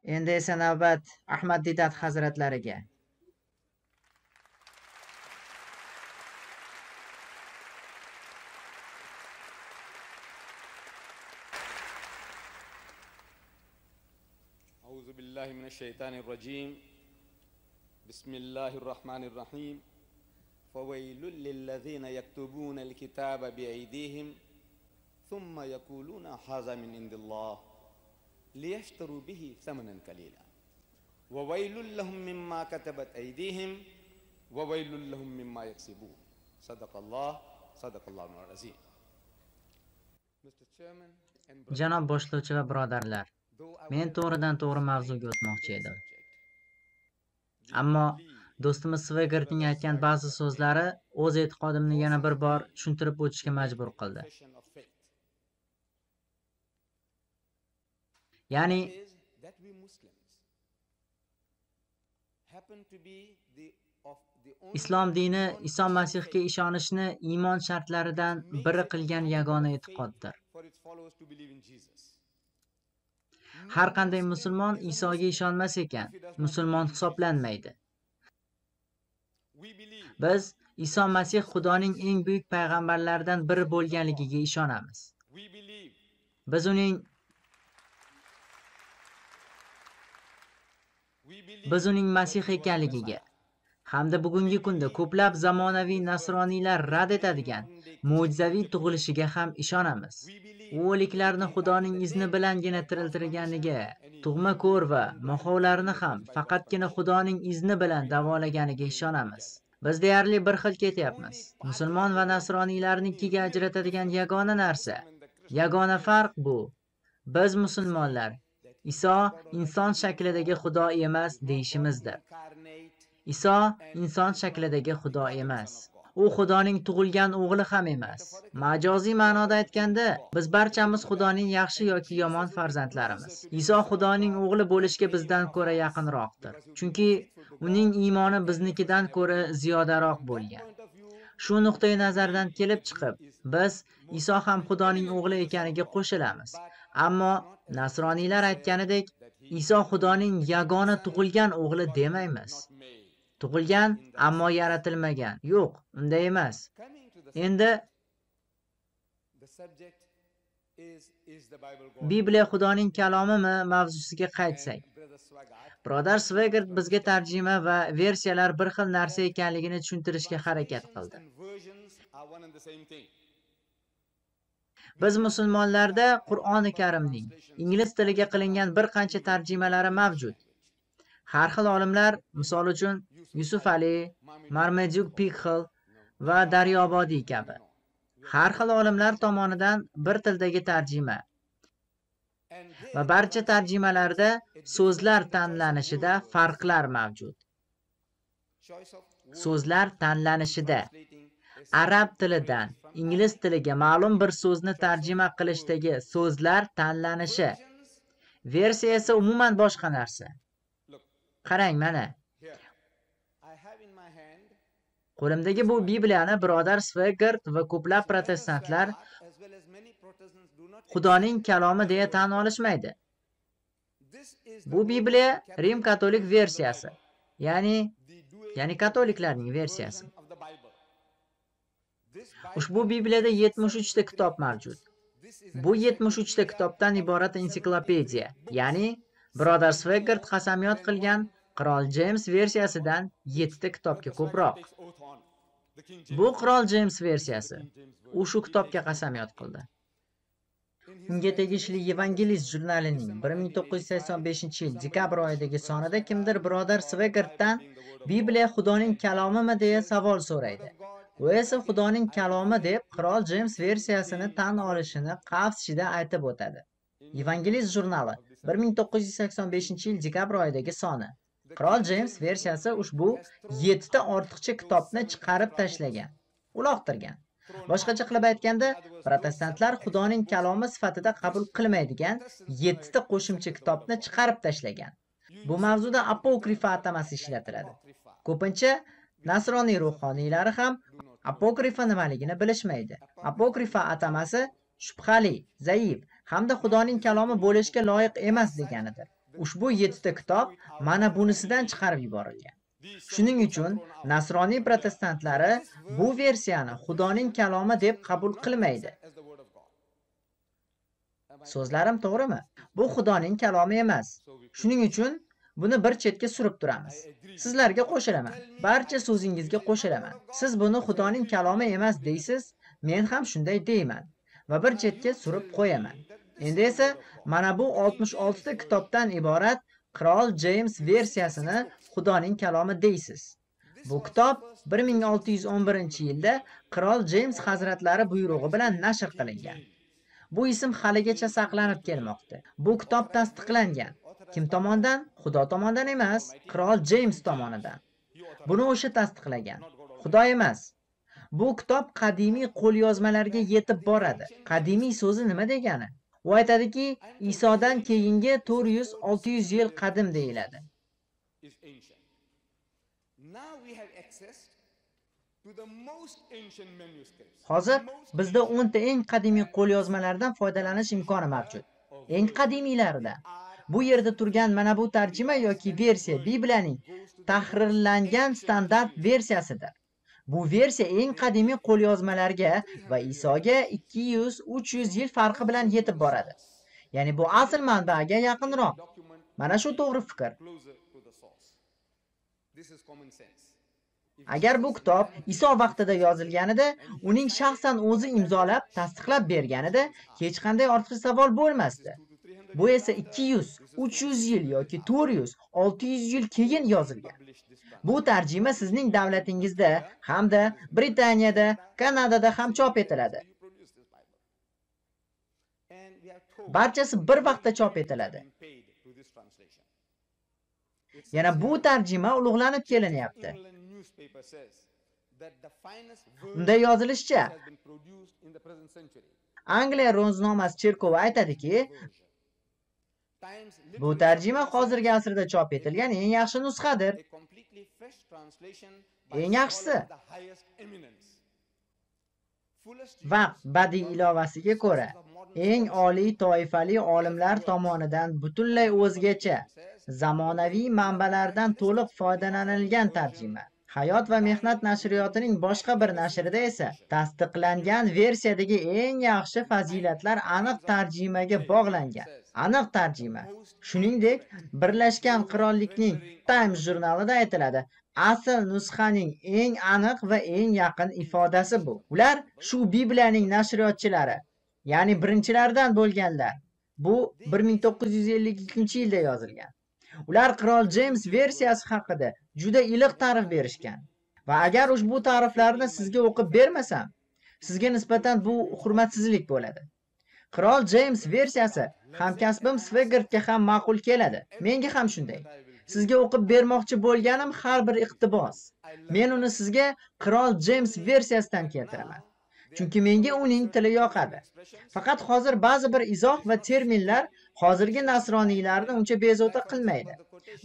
Endi esa navbat Ahmad Didat hazratlariga. Auzu billahi mineşşeytanirracim. Bismillahirrahmanirrahim. Feveylül lillezine yektubûnel kitâbe bi'eydihim thumma yekulûne hâzâ min indillah liyeşterû bihi semenen kalîlâ. Ve veylül lehum mimma ketebet eydihim ve veylül lehum mimma yeksibûn. Sadakallahul azim. Janob boshlovchi va birodarlar, men to'g'ridan to'g'ri mavzuga o'tmoqchi edim. Ammo do'stimiz Svegertning aytgan ba'zi so'zlari o'z e'tiqodimni yana bir bor tushuntirib o'tishga majbur qildi. Ya'ni Islom dini Iso Masihga ishonishni iymon shartlaridan biri qilgan yagona e'tiqoddir. Har qanday musulmon Isoga ishonmas ekan, musulmon hisoblanmaydi. Biz Iso Masih Xudoning eng buyuk payg'ambarlaridan biri bo'lganligiga ishonamiz. Biz uning Masih ekanligiga hamda bugungi kunda ko'plab zamonaviy nasroniylar rad etadigan mo'jizaviy tug'ilishiga ham ishonamiz. U o'liklarni Xudoning izni bilangina tiriltirganiga, tug'ma ko'r va moxovlarni ham faqatgina Xudoning izni bilan davolaganiga ishonamiz. Biz deyarli bir xil ketyapmiz. Musulmon va nasroniylarni ikkiga ajratadigan yagona narsa, yagona farq bu: biz musulmonlar Iso inson shaklidagi Xudo emas deyishimizdir. Iso inson shaklidagi Xudo emas. U Xudoning tug'ilgan o'g'li ham emas. Majoziy ma'noda aytganda, biz barchamiz Xudoning yaxshi yoki yomon farzandlarimiz. Iso Xudoning o'g'li bo'lishga bizdan ko'ra yaqinroqdir. Chunki uning iymoni biznikidan ko'ra ziyodaroq bo'lgan. Shu nuqtai nazardan kelib chiqib, biz Iso ham Xudoning o'g'li ekaniga qo'shilamiz. Ammo nasroniylar aytganidek, Iso Xudoning yagona tug'ilgan o'g'li demaymiz. Tug'ilgan, ammo yaratilmagan. Yo'q, unday emas. Endi Bibliya Xudoning kalomimi mavzusiga qaytsak. Birodar Svegert bizga tarjima va versiyalar bir xil narsa ekanligini tushuntirishga harakat qildi. Biz musulmonlarda Qur'oni Karimning ingliz tiliga qilingan bir qancha tarjimalari mavjud. Har xil olimlar, misol uchun Yusuf Ali, Marmaduke Pickle va Daryobodiy kabi har xil olimlar tomonidan bir tildagi tarjima va barcha tarjimalarda so'zlar tanlanishida farqlar mavjud. So'zlar tanlanishida arab tilidan ingliz tiliga ma'lum bir so'zni tarjima qilishdagi so'zlar tanlanishi, versiya esa umuman boshqa narsa. Qarang, mana. Qo'limdagi bu Bibliyani birodar Svegert va ko'plab protestantlar Xudoning kalomi deya tan olishmaydi. Bu Bibliya Rim katolik versiyasi, ya'ni katoliklarning versiyasi. Ushbu Bibliyada 73 ta kitob mavjud. Bu 73 ta kitobdan iborat ensiklopediya, ya'ni birodar Svegert qasamyod qilgan Qirol James versiyasidan 7 ta kitobga ko'proq. Bu Qirol James versiyasi. U shu kitobga qasamyod qildi. Unga tegishli Evangelist jurnalining 1985-yil dekabr oyidagi sonida kimdir birodar Svegertdan Bibliya Xudoning kalomimi deya savol so'raydi. U esa Xudoning kalomi deb Qirol James versiyasini tan olishini qavs ichida aytib o'tadi. Evangelist jurnali 1985-yil dekabr oyidagi soni. Qirol James versiyasi ushbu 7 ta ortiqcha kitobni chiqarib tashlagan, uloqtirgan. Boshqacha qilib aytganda, protestantlar Xudoning kalomi sifatida qabul qilmaydigan 7 ta qo'shimcha kitobni chiqarib tashlagan. Bu mavzuda apokrifa atamasi ishlatiladi. Ko'pincha nasroniy ruhoniylari ham apokrifa nimaligini bilishmaydi. Apokrifa atamasi shubhali, zaif hamda Xudoning kalomi bo'lishga loyiq emas deganidir. Ushbu 7 ta kitob mana bunisidan chiqarib yuborilgan. Shuning uchun Nasroniy protestantlari bu versiyani Xudoning kalomi deb qabul qilmaydi. So'zlarim to'g'rimi? Bu Xudoning kalomi emas. Shuning uchun buni bir chetga surib turamiz. Sizlarga qo'shilaman. Barcha so'zingizga qo'shilaman. Siz buni Xudoning kalomi emas deysiz, men ham shunday deyman va bir chetga surib qo'yaman. Endi esa mana bu 66 ta kitobdan iborat Qirol James versiyasini Xudoning kalomi deysiz. Bu kitob 1611-yilda Qirol James hazratlari buyrug'i bilan nashr qilingan. Bu ism haligacha saqlanib kelmoqda. Bu kitob tasdiqlangan. Kim tomonidan? Xudo tomonidan emas, Qirol James tomonidan. Buni o'sha tasdiqlagan. Xudo emas. Bu kitob qadimiy qo'lyozmalarga yetib boradi. Qadimiy so'zi nima degani? U aytadiki, Isodan keyingi 400-600 yil qadim deyiladi. Hozir bizda 10 ta eng qadimiy qo'lyozmalardan foydalanish imkoni mavjud. Eng qadimiylaridan. Bu yerda turgan mana bu tarjima yoki versiya Bibliyaning tahrirlangan standart versiyasidir. Bu versiya eng qadimiy qo'lyozmalarga va Isoga 200-300 yil farqi bilan yetib boradi. Ya'ni bu asl manbaga yaqinroq. Mana shu to'g'ri fikr. Agar bu kitob Iso vaqtida yozilganida, uning shaxsan o'zi imzolab, tasdiqlab berganida hech qanday ortiqcha savol bo'lmasdi. Bu esa 200-300 yil yoki 400-600 yil keyin yozilgan. Bu tarjima sizning davlatingizda hamda Britaniyada, Kanadada ham chop etiladi. Barchasi bir vaqtda chop etiladi. Yana bu tarjima ulug'lanib kelinyapti. Unda yozilishicha, Angliya ro'znomasi cherkovi aytadiki, bu tarjima hozirgi asrda chop etilgan eng yaxshi nusxadir. Eng yaxshisi. Vaqt badiiy ilovasiga ko'ra, eng oliy toifali olimlar tomonidan butunlay o'zgacha, zamonaviy manbalardan to'liq foydalanilgan tarjima. Hayot va mehnat nashriyotining boshqa bir nashrida esa tasdiqlangan versiyadagi eng yaxshi fazilatlar aniq tarjimaga bog'langan. Aniq tarjima. Shuningdek, Birlashgan Qirollikning Times jurnalida aytiladi, asl nusxaning eng aniq va eng yaqin ifodasi bu. Ular shu Bibliyaning nashriyotchilari, ya'ni birinchilardan bo'lganlar. Bu 1952-yilda yozilgan. Ular Qirol James versiyasi haqida juda iliq ta'rif berishgan. Va agar ushbu ta'riflarni sizga o'qib bermasam, sizga nisbatan bu hurmatsizlik bo'ladi. Qirol James versiyasi hamkasbim Svegardga ham ma'qul keladi. Menga ham shunday. Sizga o'qib bermoqchi bo'lganim har bir iqtibos. Men uni sizga Qirol James versiyasidan keltiraman. Chunki menga uning tili yoqadi. Faqat hozir ba'zi bir izoh va terminlar hozirgi nasroniylarni uncha bezovta qilmaydi.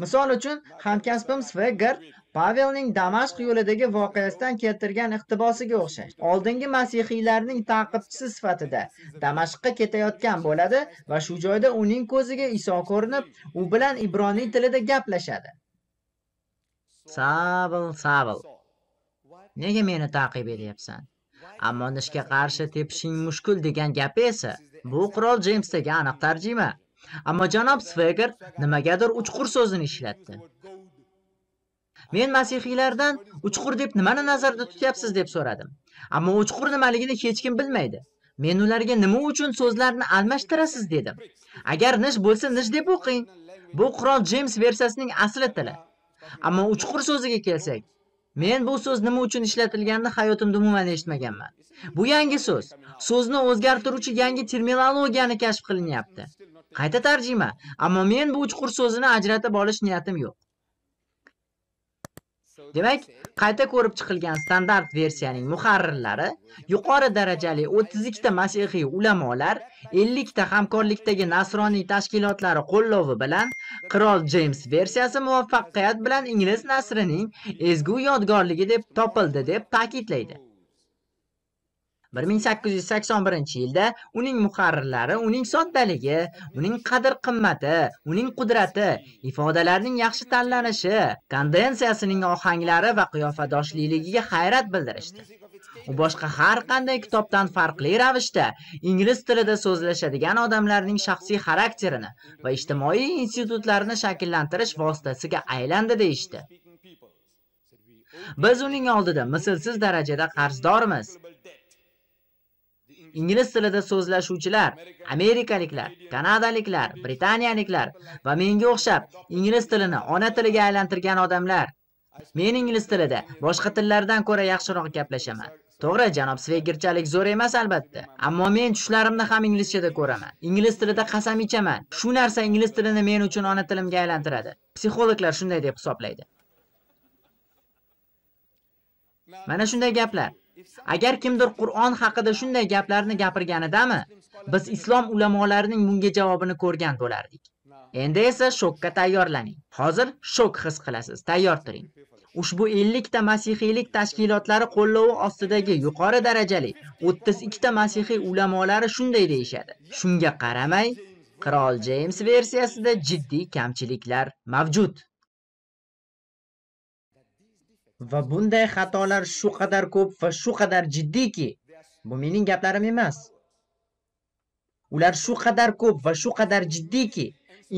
Misol uchun, hamkasbim Svegard Pavelning Damashq yo'lidagi voqeasidan keltirgan iqtibosiga o'xshash. Oldingi masihiylarning ta'qibchisi sifatida Damashqqa ketayotgan bo'ladi va shu joyda uning ko'ziga Iso ko'rinib, u bilan ibroniy tilida gaplashadi. Savil. Nega meni ta'qib etyapsan? Ammo ishga qarshi tepishing mushkul degan gapi esa bu Qirol Jamesdagi aniq tarjima. Ammo janob Svegard nimagadir uchqur so'zini ishlatdi. Men masihiylardan uchqur deb nimani nazarda tutyapsiz deb so'radim. Ammo uchqur nimaligini hech kim bilmaydi. Men ularga nima uchun so'zlarni almashtirasiz dedim. Agar nish bo'lsa nish deb o'qing. Bu Qirol James versiyasining asli tili. Ammo uchqur so'ziga kelsak, men bu so'z nima uchun ishlatilganini hayotimda umuman eshitmaganman. Bu yangi so'z. So'zni o'zgartiruvchi yangi terminologiyani kashf qilinyapti. Qayta tarjima, ammo men bu uchqur so'zini ajratib olish niyatim yo'q. Demak, qayta ko'rib chiqilgan standart versiyaning muharrirlari, yuqori darajali 32 ta masihiy ulamolar, 50 ta hamkorlikdagi nasroniy tashkilotlari qo'llovi bilan Qirol James versiyasi muvaffaqiyat bilan ingliz nasrining ezgu yodgorligi deb topildi deb ta'kidlaydi. 1881-yilda uning muharrirlari uning soddaligi, uning qadr-qimmati, uning qudrati, ifodalarning yaxshi tanlanishi, kondensiyasining ohanglari va qiyofadoshligiga hayrat bildirishdi. U boshqa har qanday kitobdan farqli ravishda ingliz tilida so'zlashadigan odamlarning shaxsiy xarakterini va ijtimoiy institutlarini shakllantirish vositasiga aylandi deyishdi. Biz uning oldida mislsiz darajada qarzdormiz. Ingliz tilida so'zlashuvchilar, amerikaliklar, kanadaliklar, britaniyaliklar va menga o'xshab ingliz tilini ona tiliga aylantirgan odamlar. Men ingliz tilida boshqa tillardan ko'ra yaxshiroq gaplashaman. To'g'ri, janob Sveggerchalik zo'r emas albatta, ammo men tushlarimni ham inglizchada ko'raman. Ingliz tilida qasam ichaman. Shu narsa ingliz tilini men uchun ona tilimga aylantiradi. Psixologlar shunday deb hisoblaydi. Mana shunday gaplar. Agar kimdir Qur'on haqida shunday gaplarni gapirganidami, biz islom ulamolarining bunga javobini ko'rgan bo'lardik. Endi esa shokka tayyorlaning. Hozir shok his qilasiz, tayyor turing. Ushbu 50 ta masihiylik tashkilotlari qo'llovi ostidagi yuqori darajali 32 ta masihiy ulamolari shunday deyishadi. Shunga qaramay, Qirol James versiyasida jiddiy kamchiliklar mavjud. Va bunday xatolar shu qadar ko'p va shu qadar jiddiyki, bu mening gaplarim emas. Ular shu qadar ko'p va shu qadar jiddiyki,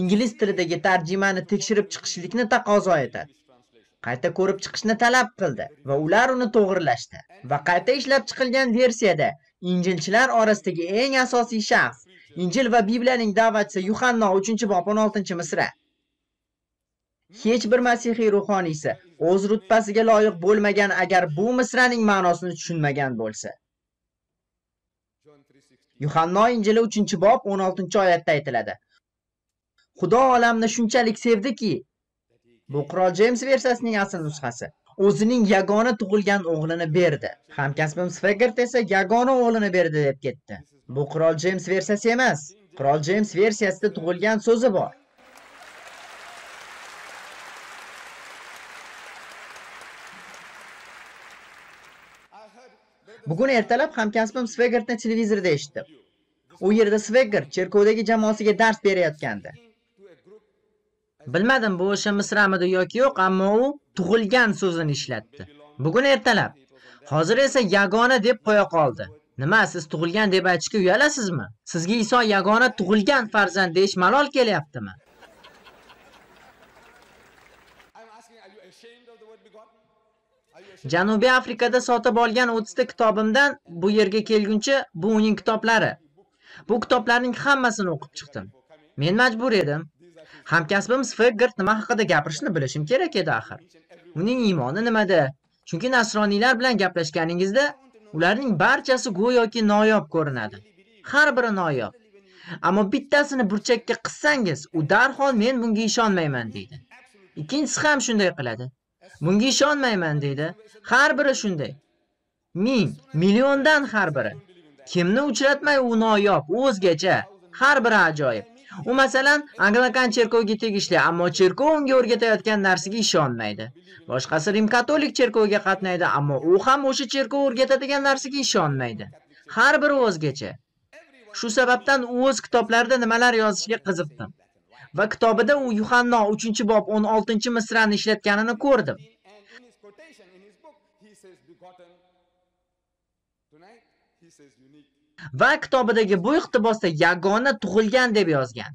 ingliz tilidagi tarjimani tekshirib chiqishlikni taqozo etadi. Qayta ko'rib chiqishni talab qildi va ular uni to'g'rilashdi. Va qayta ishlab chiqilgan versiyada Injilchilar orasidagi eng asosiy shaxs, Injil va Bibliyaning da'vatchisi Yuhanno 3-bob 16-misra. Hech bir masihiy ruhoniysi o'z rutbasiga loyiq bo'lmagan agar bu misraning ma'nosini tushunmagan bo'lsa. Yuhanno Injili 3-bob 16-oyatda aytiladi. Xudo olamni shunchalik sevdiki, bu Qirol James versiyasining asl nusxasi, o'zining yagona tug'ilgan o'g'lini berdi. Hamkasbim Sveggert esa yagona o'g'lini berdi deb ketdi. Bu Qirol James versiyasi emas. Qirol James versiyasida tug'ilgan so'zi bor. Bugun ertalab hamkasbim Sveggertni televizorda eshitdim. U yerda Sveggert cherkovdagi jamoasiga dars berayotgandi. Bilmadim bu o'sha misramidi yoki yo'q, ammo u tug'ilgan so'zini ishlatdi. Bugun ertalab. Hozir esa yagona deb qo'ya qoldi. Nima, siz tug'ilgan deb aytishga uyalasizmi? Sizga Iso yagona tug'ilgan farzand deyish malol kelyaptimi? Janubiy Afrikada sotib olgan 30 ta kitobimdan bu yerga kelguncha bu uning kitoblari. Bu kitoblarning hammasini o'qib chiqdim. Men majbur edim. Hamkasbim Sveggert nima haqida gapirishni bilishim kerak edi axir. Uning iymoni nimada? Chunki nasroniylar bilan gaplashganingizda ularning barchasi go'yoki noyob ko'rinadi. Har biri noyob. Ammo bittasini burchakka qissangiz, u darhol men bunga ishonmayman deydi. Ikkinchisi ham shunday qiladi. Bunga ishonmayman deydi. Har biri shunday. Ming, milliondan har biri. Kimni uchratmay u noyob, o'zgacha, har biri ajoyib. U masalan Anglikan cherkoviga tegishli, ammo cherkov unga o'rgatayotgan narsaga ishonmaydi. Boshqasi Rim katolik cherkoviga qatnaydi, ammo u ham o'sha cherkov o'rgatadigan narsaga ishonmaydi. Har biri o'zgacha. Shu sababdan u o'z kitoblarida nimalar yozishiga qiziqdim. Va kitobida u Yuhanno 3-bob 16-misrani ishlatganini ko'rdim. Va kitobidagi bu iqtibosda yagona tug'ilgan deb yozgan.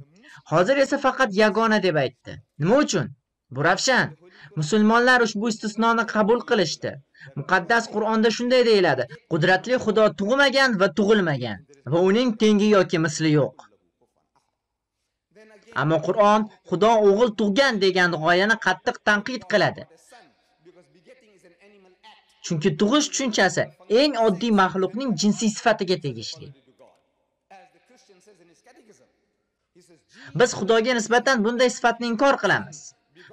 Hozir esa faqat yagona deb aytdi. Nima uchun? Bu ravshan. Musulmonlar ushbu istisnoni qabul qilishdi. Muqaddas Qur'onda shunday deyiladi: Qudratli Xudo tug'magan va tug'ilmagan va uning tengi yoki misli yo'q. Ammo Qur'on Xudo o'g'il tug'gan degan g'oyani qattiq tanqid qiladi. Chunki tug'ish tushunchasi eng oddiy maxluqning jinsiy sifatiga tegishli. Biz Xudoga nisbatan bunday sifatni inkor qilamiz.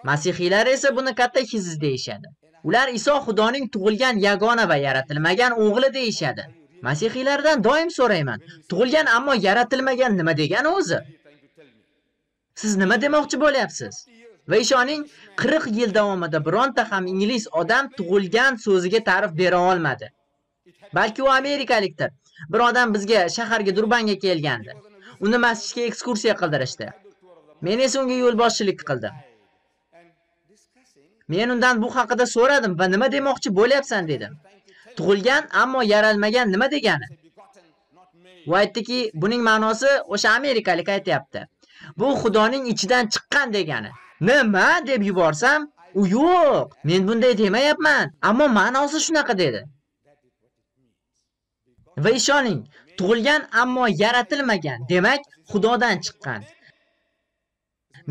Masihiylar esa buni katekizm deyishadi. Ular Iso Xudoning tug'ilgan yagona va yaratilmagan o'g'li deyishadi. Masihiylardan doim so'rayman, tug'ilgan ammo yaratilmagan nima degani o'zi? Siz nima demoqchi bo'lyapsiz? Va ishoning, 40 yil davomida bironta ham ingliz odam tug'ilgan so'ziga ta'rif bera olmadi. Balki u amerikalikdir. Bir odam bizga shaharga Durbanga kelgandi. Uni masjidga ekskursiya qildirishdi. Men esa unga yo'lboshchilik qildim. Men undan bu haqida so'radim va nima demoqchi bo'lyapsan dedim. Tug'ilgan ammo yaralmagan nima degani? U aytdiki, buning ma'nosi o'sha amerikalik aytayapti. Bu Xudoning ichidan chiqqan degani. Nima deb yuborsam, u yo'q, men bunday demayapman, ammo ma'nosi shunaqa dedi. Va ishoning, tug'ilgan ammo yaratilmagan, demak Xudodan chiqqan.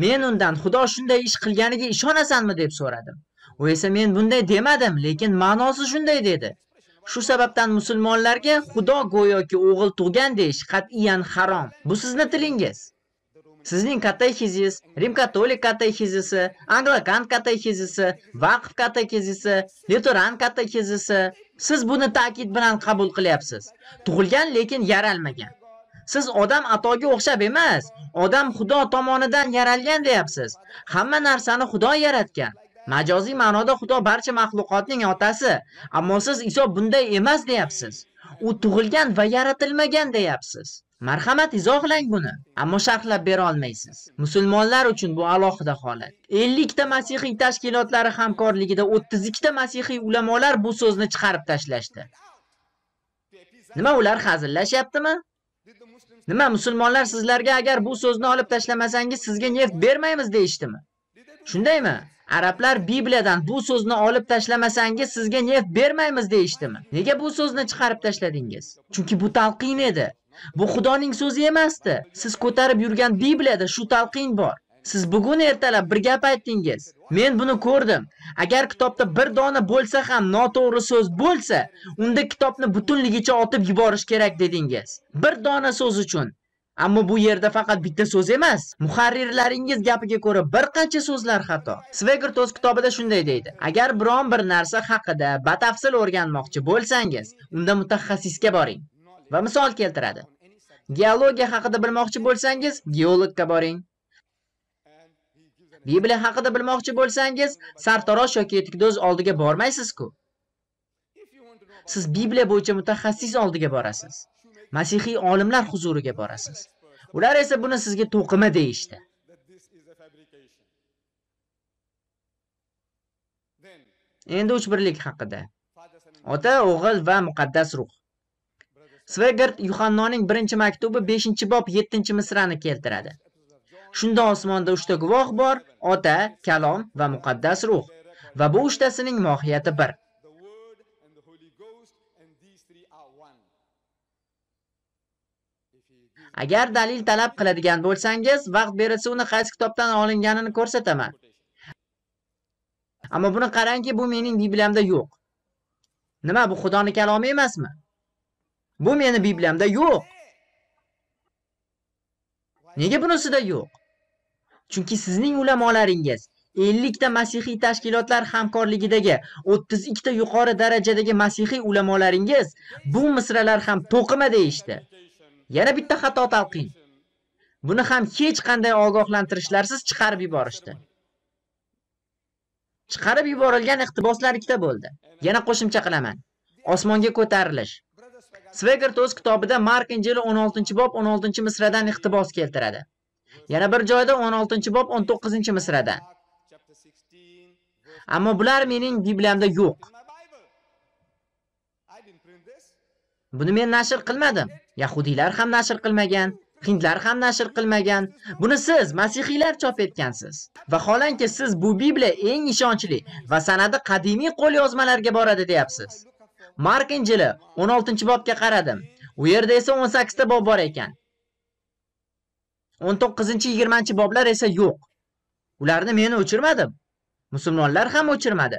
Men undan Xudo shunday ish qilganiga ishonasanmi deb so'radim. U esa men bunday demadim, lekin ma'nosi shunday dedi. Shu sababdan musulmonlarga Xudo go'yoki o'g'il tug'gan deyish qat'iyan harom. Bu sizning tilingiz. Sizning katexizis, Rim katolik katexizisi, Anglikan katexizisi, Vaqf katexizisi, Luteran katexizisi. Siz buni ta'kid bilan qabul qilyapsiz. Tug'ilgan lekin yaralmagan. Siz odam atoga o'xshab emas, odam Xudo tomonidan yaralgan deyapsiz. Hamma narsani Xudo yaratgan. Majoziy ma'noda Xudo barcha maxluqotning otasi, ammo siz Iso bunday emas deyapsiz. U tug'ilgan va yaratilmagan deyapsiz. Marhamat izohlang buni, ammo sharhlab bera olmaysiz. Musulmonlar uchun bu alohida holat. 50 ta masihiy tashkilotlari hamkorligida 32 ta masihiy ulamolar bu so'zni chiqarib tashlashdi. Nima ular hazillashyaptimi? Nima musulmonlar sizlarga agar bu so'zni olib tashlamasangiz sizga neft bermaymiz deyishdimi? Shundaymi? Arablar Bibliyadan bu so'zni olib tashlamasangiz sizga neft bermaymiz deyishdimi? Nega bu so'zni chiqarib tashladingiz? Chunki bu talqin edi. Bu Xudoning so'zi emasdi. Siz ko'tarib yurgan Bibliyada shu talqin bor. Siz bugun ertalab bir gap aytdingiz. Men buni ko'rdim. Agar kitobda bir dona bo'lsa ham noto'g'ri so'z bo'lsa, unda kitobni butunligicha otib yuborish kerak dedingiz. Bir dona so'z uchun. Ammo bu yerda faqat bitta so'z emas. Muharrirlaringiz gapiga ko'ra bir qancha so'zlar xato. Sveger o'z kitobida shunday deydi. Agar biron bir narsa haqida batafsil o'rganmoqchi bo'lsangiz, unda mutaxassisga boring. Va misol keltiradi. Geologiya haqida bilmoqchi bo'lsangiz, geologga boring. Bibliya haqida bilmoqchi bo'lsangiz, sartarosh yoki etikdo'z oldiga bormaysiz-ku. Siz Bibliya bo'yicha mutaxassis oldiga borasiz. Masihiy olimlar huzuriga borasiz. Ular esa buni sizga to'qima deyishdi. Endi uch birlik haqida. Ota, o'g'il va muqaddas ruh. Sveger Yuhannoning 1-maktubi 5-bob 7-misrani keltiradi. Shunda osmonda 3 ta guvoh bor, Ota, Kalom va muqaddas ruh. Va bu uchtasining mohiyati bir. Agar dalil talab qiladigan bo'lsangiz, vaqt berilsa uni qaysi kitobdan olinganini ko'rsataman. Ammo buni qarangki, bu mening Bibliyamda yo'q. Nima, bu Xudoning kalomi emasmi? Bu meni Bibliyamda yo'q. Nega bunisida yo'q? Chunki sizning ulamolaringiz 50 ta masihiy tashkilotlar hamkorligidagi 32 ta yuqori darajadagi masihiy ulamolaringiz bu misralar ham to'qima deyishdi. Yana bitta xato talqin. Buni ham hech qanday ogohlantirishlarsiz chiqarib yuborishdi. Chiqarib yuborilgan iqtiboslar ikkita bo'ldi. Yana qo'shimcha qilaman. Osmonga ko'tarilish. Sveger o'z kitobida Mark Injili 16-bob 16-misradan iqtibos keltiradi. Yana bir joyda 16-bob 19-misradan. Ammo bular mening Bibliyamda yo'q. Buni men nashr qilmadim. Yahudiylar ham nashr qilmagan, hindlar ham nashr qilmagan. Buni siz masihiylar chop etgansiz. Vaholanki siz bu Bibliya eng ishonchli va sanadi qadimiy qo'lyozmalarga boradi deyapsiz. Mark Injili 16-bobga qaradim. U yerda esa 18 ta bob bor ekan. 19-20 boblar esa yo'q. Ularni men o'chirmadim. Musulmonlar ham o'chirmadi.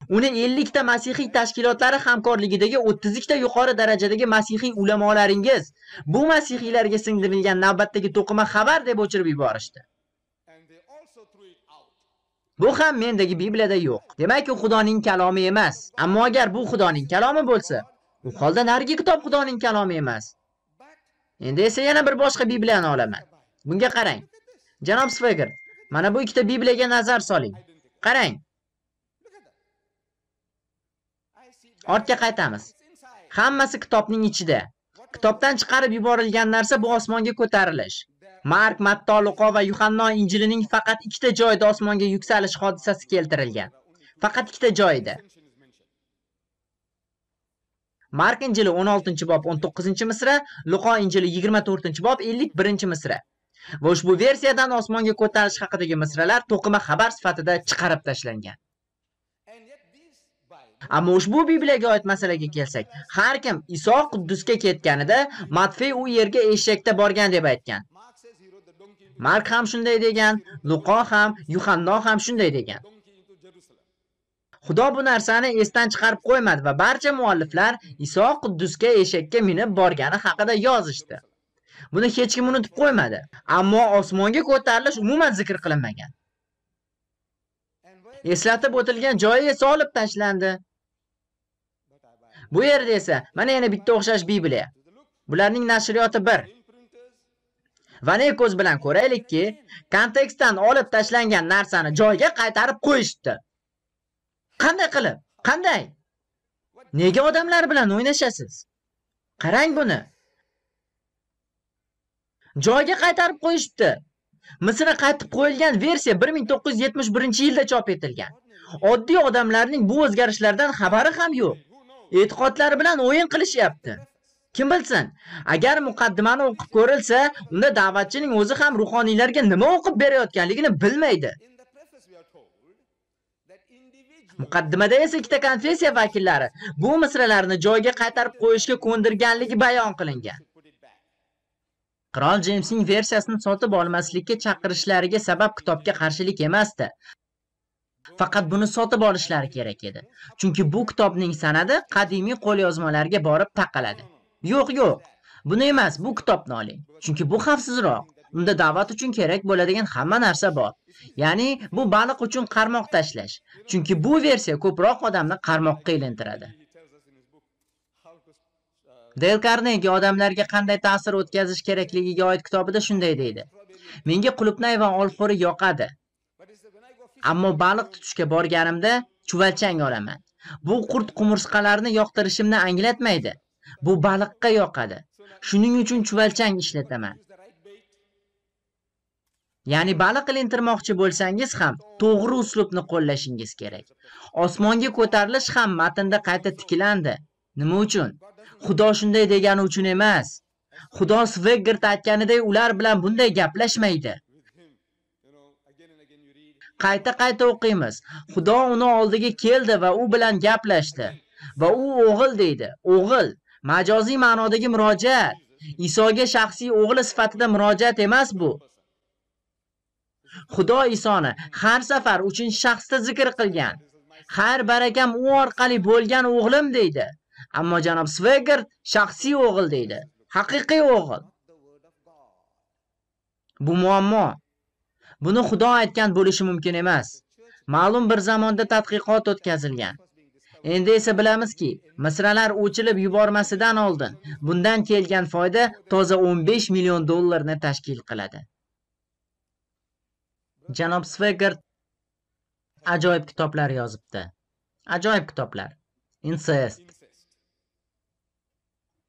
Uni 50 ta masihiy tashkilotlari hamkorligidagi 32 ta yuqori darajadagi masihiy ulamolaringiz bu masihiylarga singdirilgan navbatdagi to'qima xabar deb o'chirib yuborishdi. Bu ham mendagi Bibliyada yo'q. Demak, u Xudoning kalomi emas. Ammo agar bu Xudoning kalomi bo'lsa, u holda narigi kitob Xudoning kalomi emas. Endi esa yana bir boshqa Bibliyani olaman. Bunga qarang. Janob Sveger, mana bu ikkita Bibliyaga nazar soling. Qarang. Ortga qaytamiz. Hammasi kitobning ichida. Kitobdan chiqarib yuborilgan narsa bu osmonga ko'tarilish. Mark, Matto, Luqo va Yuhanno Injilining faqat ikkita joyida osmonga yuksalish hodisasi keltirilgan. Faqat ikkita joyida. Mark Injili 16-bob 19-misra, Luqo Injili 24-bob 51-misra. Va ushbu versiyadan osmonga ko'tarilish haqidagi misralar to'qima xabar sifatida chiqarib tashlangan. Ammo ushbu Bibliyaga oid masalaga kelsak, har kim Iso Quddusga ketganida Matfey u yerga eshakda borgan deb aytgan. Mark ham shunday degan, Luqo ham, Yuhanno ham shunday degan. Xudo bu narsani esdan chiqarib qo'ymadi va barcha mualliflar Iso Quddusga eshakka minib borgani haqida yozishdi. Buni hech kim unutib qo'ymadi. Ammo osmonga ko'tarilish umuman zikr qilinmagan. Eslatib o'tilgan joyi esa olib tashlandi. Bu yerda esa mana yana bitta o'xshash Bibliya. Bularning nashriyoti bir. Va ne ko'z bilan ko'raylikki, kontekstdan olib tashlangan narsani joyiga qaytarib qo'yishdi. Qanday qilib? Qanday? Nega odamlar bilan o'ynashasiz? Qarang buni. Joyiga qaytarib qo'yishdi. Misra qaytib qo'yilgan versiya 1971-yilda chop etilgan. Oddiy odamlarning bu o'zgarishlardan xabari ham yo'q. E'tiqodlari bilan o'yin qilishyapti. Kim bilsin, agar muqaddimani o'qib ko'rilsa, unda da'vatchining o'zi ham ruhoniylarga nima o'qib berayotganligini bilmaydi. Muqaddimada esa ikkita konfessiya vakillari bu misralarni joyiga qaytarib qo'yishga ko'ndirganligi bayon qilingan. Qirol Jemsning versiyasini sotib olmaslikka chaqirishlariga sabab kitobga qarshilik emasdi. Faqat buni sotib olishlari kerak edi. Chunki bu kitobning sanadi qadimiy qo'lyozmalarga borib taqaladi. Yo'q, buni emas, bu kitobni oling. Chunki bu xavfsizroq. Unda da'vat uchun kerak bo'ladigan hamma narsa bor. Ya'ni bu baliq uchun qarmoq tashlash. Chunki bu versiya ko'proq odamni qarmoqqa ilintiradi. Dale Carnegie odamlarga qanday ta'sir o'tkazish kerakligiga oid kitobida shunday deydi. Menga qulupnay va olxo'ri yoqadi. Ammo baliq tutishga borganimda chuvalchang olaman. Bu qurt qumursqalarni yoqtirishimni anglatmaydi. Bu baliqqa yoqadi. Shuning uchun chuvalchang ishlataman. Ya'ni baliq ilintirmoqchi bo'lsangiz ham to'g'ri uslubni qo'llashingiz kerak. Osmonga ko'tarilish ham matnda qayta tiklandi. Nima uchun? Xudo shunday degani uchun emas. Xudo Sveggert aytganidek ular bilan bunday gaplashmaydi. Qayta o'qiymiz. Xudo uni oldiga keldi va u bilan gaplashdi. Va u o'g'il deydi. O'g'il majoziy ma'nodagi murojaat. Isoga shaxsiy o'g'li sifatida murojaat emas bu. Xudo Isoni har safar uchinchi shaxsda zikr qilgan. Har barakam u orqali bo'lgan o'g'lim deydi. Ammo janob Sveggert shaxsiy o'g'il deydi. Haqiqiy o'g'il. Bu muammo. Buni Xudo aytgan bo'lishi mumkin emas. Ma'lum bir zamonda tadqiqot o'tkazilgan. Endi esa bilamizki, misralar o'chilib yubormasidan oldin bundan kelgan foyda toza 15 million dollarni tashkil qiladi. Janob Sveggert ajoyib kitoblar yozibdi. Ajoyib kitoblar. Incest,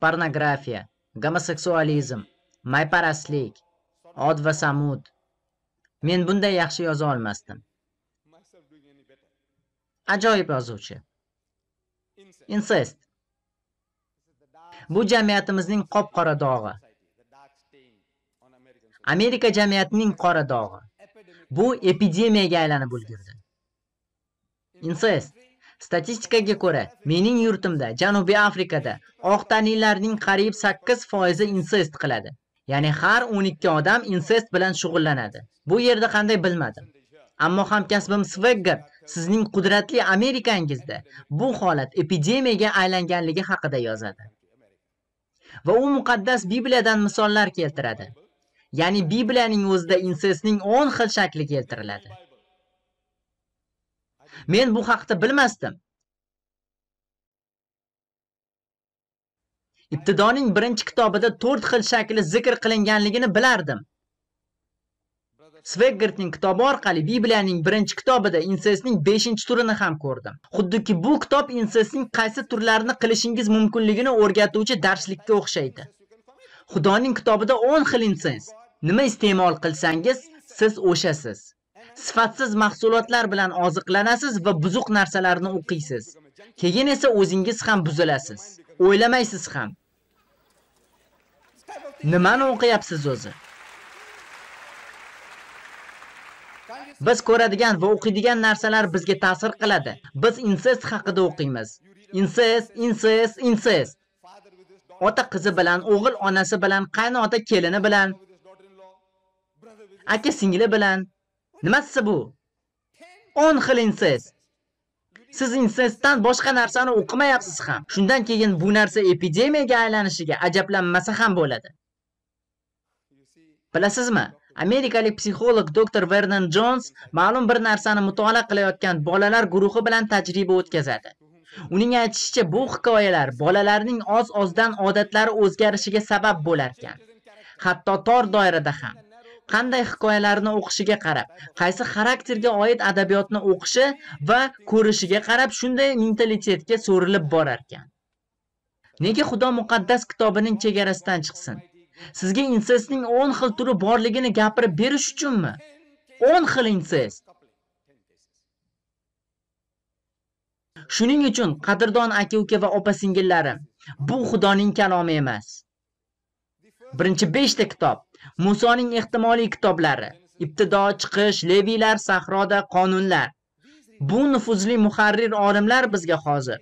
pornografiya, gomoseksualizm, mayparastlik, Od va Samud. Men bunday yaxshi yoza olmasdim. Ajoyib yozuvchi. Incest. Bu jamiyatimizning qop-qora dog'i. Amerika jamiyatining qora dog'i. Bu epidemiyaga aylanib ulgurdi. Incest. Statistikaga ko'ra, mening yurtimda, Janubiy Afrikada oq tanlilarning qariyb 8% incest qiladi. Ya'ni har 12 odam incest bilan shug'ullanadi. Bu yerda qanday bilmadim. Ammo hamkasbim Sveggert sizning qudratli Amerikangizda bu holat epidemiyaga aylanganligi haqida yozadi. Va u muqaddas Bibliyadan misollar keltiradi. Ya'ni Bibliyaning o'zida incestning 10 xil shakli keltiriladi. Men bu haqda bilmasdim. Ibtidoning birinchi kitobida 4 xil shakli zikr qilinganligini bilardim. Sveggertning kitobi orqali Bibliyaning birinchi kitobida insestning 5-turini ham ko'rdim. Xuddiki bu kitob insestning qaysi turlarini qilishingiz mumkinligini o'rgatuvchi darslikka o'xshaydi. Xudoning kitobida 10 xil insest. Nima iste'mol qilsangiz, siz o'shasiz. Sifatsiz mahsulotlar bilan oziqlanasiz va buzuq narsalarni o'qiysiz. Keyin esa o'zingiz ham buzilasiz. O'ylamaysiz ham. Nimani o'qiyapsiz o'zi? Biz ko'radigan va o'qiydigan narsalar bizga ta'sir qiladi. Biz insest haqida o'qiymiz. Insest. Ota qizi bilan, o'g'il onasi bilan, qaynota kelini bilan, aka singli bilan. Nimasi bu? 10 xil insest. Siz insestdan boshqa narsani o'qimayapsiz ham. Shundan keyin bu narsa epidemiyaga aylanishiga ajablanmasa ham bo'ladi. Bilasizmi? Amerikalik psixolog Dr. Vernon Jones ma'lum bir narsani mutolaa qilayotgan bolalar guruhi bilan tajriba o'tkazadi. Uning aytishicha, bu hikoyalar bolalarning oz-ozdan odatlari o'zgarishiga sabab bo'lar ekan. Hatto tor doirada ham. Qanday hikoyalarni o'qishiga qarab, qaysi xarakterga oid adabiyotni o'qishi va ko'rishiga qarab shunday mentalitetga so'rilib borar ekan. Nega Xudo muqaddas kitobining chegarasidan chiqsin? Sizga insestning 10 xil turi borligini gapirib berish uchunmi? 10 xil insest. Shuning uchun, qadrdon aka-uka va opa-singillarim, bu Xudoning kalomi emas. Birinchi 5 ta kitob Musoning ehtimoliy kitoblari: Ibtido, Chiqish, Leviylar, Sahroda, Qonunlar. Bu nufuzli muharrir olimlar bizga hozir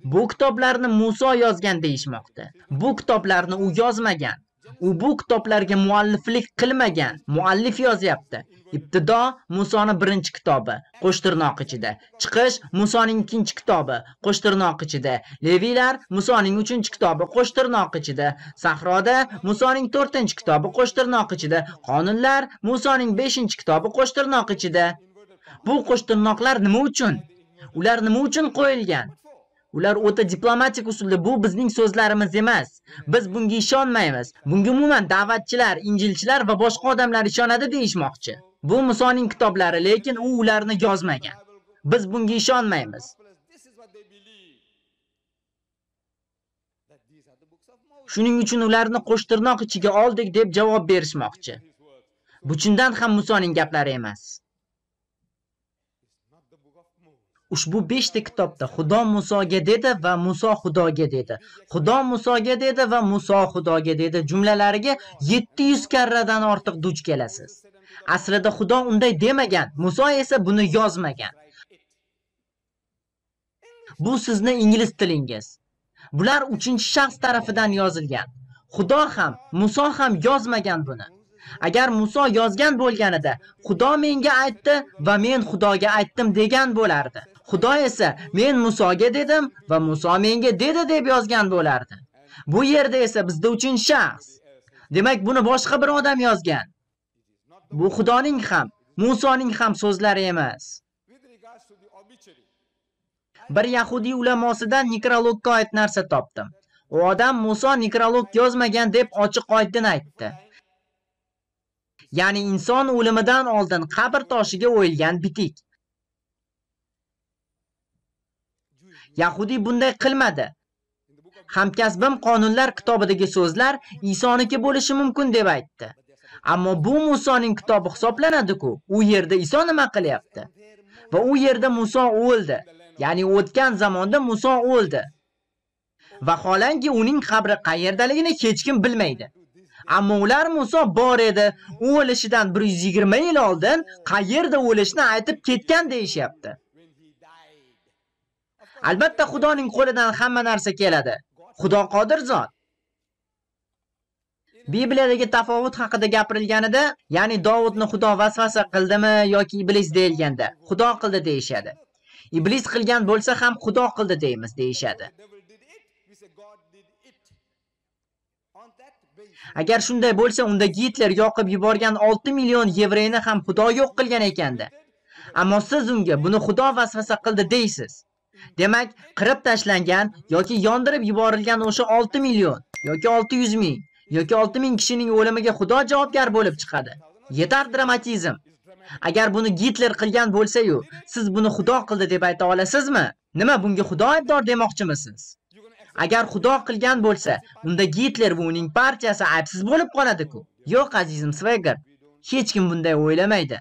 bu kitoblarni Muso yozgan deyishmoqda. Bu kitoblarni u yozmagan. U bu kitoblarga mualliflik qilmagan. Muallif yozyapti. Ibtido Musoning birinchi kitobi, qo'shtirnoq ichida. Chiqish Musoning ikkinchi kitobi, qo'shtirnoq ichida. Leviylar Musoning 3-kitobi, qo'shtirnoq ichida. Sahroda Musoning 4-kitobi, qo'shtirnoq ichida. Qonunlar Musoning 5-kitobi, qo'shtirnoq ichida. Bu qo'shtirnoqlar nima uchun? Ular nima uchun qo'yilgan? Ular o'ta diplomatik usulda bu bizning so'zlarimiz emas. Biz bunga ishonmaymiz. Bunga umuman da'vatchilar, injilchilar va boshqa odamlar ishonadi deyishmoqchi. Bu Musoning kitoblari, lekin u ularni yozmagan. Biz bunga ishonmaymiz. Shuning uchun ularni qo'shtirnoq ichiga oldik deb javob berishmoqchi. Bu chindan ham Musoning gaplari emas. Ushbu 5 ta kitobda Xudo Musoga dedi va Muso Xudoga dedi. Xudo Musoga dedi va Muso Xudoga dedi jumlalariga 700 karradan ortiq duch kelasiz. Aslida Xudo unday demagan, Muso esa buni yozmagan. Bu sizning ingliz tilingiz. Bular 3-shaxs tarafidan yozilgan. Xudo ham, Muso ham yozmagan buni. Agar Muso yozgan bo'lganida, Xudo menga aytdi va men Xudoga aytdim degan bo'lardi. Xudo esa men Musoga dedim va Muso menga dedi deb yozgan bo'lardi. Bu yerda esa bizda 3-shaxs. Demak, buni boshqa bir odam yozgan. Bu Xudoning ham, Musoning ham so'zlari emas. Bir yahudiy ulamosidan nekrologga oid narsa topdim. U odam Muso nekrolog yozmagan deb ochiq-oydin aytdi. Ya'ni inson o'limidan oldin qabr toshiga o'yilgan bitik. Yahudi bunday qilmadi. Hamkasbim Qonunlar kitobidagi so'zlar Isoniki bo'lishi mumkin deb aytdi. Ammo bu Musoning kitobi hisoblanadi-ku. U yerda Iso nima qilyapti? Va u yerda Muso o'ldi. Ya'ni o'tgan zamonda Muso o'ldi. Vaholanki uning qabri qayerdaligini hech kim bilmaydi. Ammo ular Muso bor edi, u o'lishidan 120 yil oldin qayerda o'lishni aytib ketgan deyishyapti. Albatta Xudoning qo'lidan hamma narsa keladi. Xudo qodir zot. Bibliyadagi tafovut haqida gapirilganida, ya'ni Davudni Xudo vasvasa qildimi yoki iblis deyilganda, Xudo qildi deyishadi. Iblis qilgan bo'lsa ham Xudo qildi deymiz deyishadi. Agar shunday bo'lsa, unda Gitler yoqib yuborgan 6 million yevreyni ham Xudo yo'q qilgan ekanda. Ammo siz unga buni Xudo vasvasa qildi deysiz. Demak, qirib tashlangan yoki yondirib yuborilgan o'sha 6 million yoki 600 ming yoki 6000 kishining o'limiga Xudo javobgar bo'lib chiqadi. Yetar dramatizm. Agar buni Gitler qilgan bo'lsa-yu, siz buni Xudo qildi deb ayta olasizmi? Nima bunga Xudo aybdor demoqchimisiz? Agar Xudo qilgan bo'lsa, unda Gitler va uning partiyasi aybsiz bo'lib qoladi-ku. Yo'q azizim Sveger, hech kim bunday o'ylamaydi.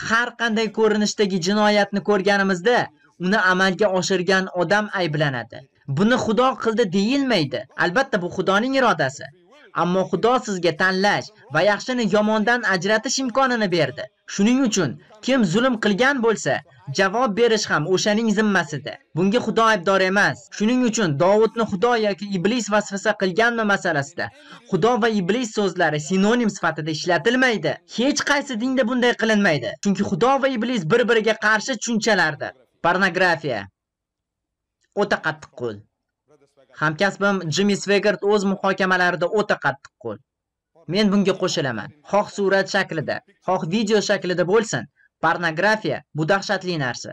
Har qanday ko'rinishdagi jinoyatni ko'rganimizda, uni amalga oshirgan odam ayblanadi. Buni Xudo qildi deyilmaydi. Albatta bu Xudoning irodasi. Ammo Xudo sizga tanlash va yaxshini yomondan ajratish imkonini berdi. Shuning uchun kim zulm qilgan bo'lsa, javob berish ham o'shaning zimmasida. Bunga Xudo aybdor emas. Shuning uchun Davudni Xudo yoki iblis vasvasa qilganmi masalasida Xudo va iblis so'zlari sinonim sifatida ishlatilmaydi. Hech qaysi dinda bunday qilinmaydi. Chunki Xudo va iblis bir-biriga qarshi tushunchalardir. Pornografiya o'ta qattiq qo'l. Hamkasbim Jimmy Swaggart o'z muhokamalarida o'ta qattiq qo'l. Men bunga qo'shilaman. Xoh surat shaklida, xoh video shaklida bo'lsin, pornografiya bu dahshatli narsa.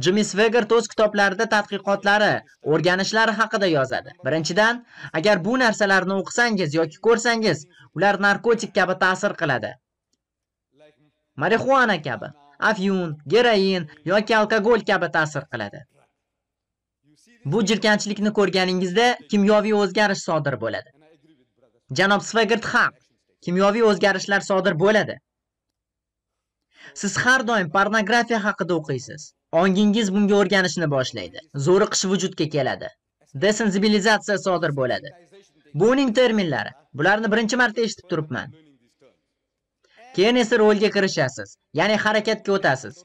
Jimmy Swaggart o'z kitoblarida tadqiqotlari, o'rganishlari haqida yozadi. Birinchidan, agar bu narsalarni o'qisangiz yoki ko'rsangiz, ular narkotik kabi ta'sir qiladi. Marixuana kabi, afyun, geroin yoki alkogol kabi ta'sir qiladi. Bu jirkanchlikni ko'rganingizda kimyoviy o'zgarish sodir bo'ladi. Janob Swaggart haq. Kimyoviy o'zgarishlar sodir bo'ladi. Siz har doim pornografiya haqida o'qiysiz. Ongingiz bunga o'rganishni boshlaydi. Zo'riqish vujudga keladi. Desensibilizatsiya sodir bo'ladi. Bu uning terminlari. Bularni birinchi marta eshitib turibman. Keyin esa rolga kirishasiz, ya'ni harakatga o'tasiz.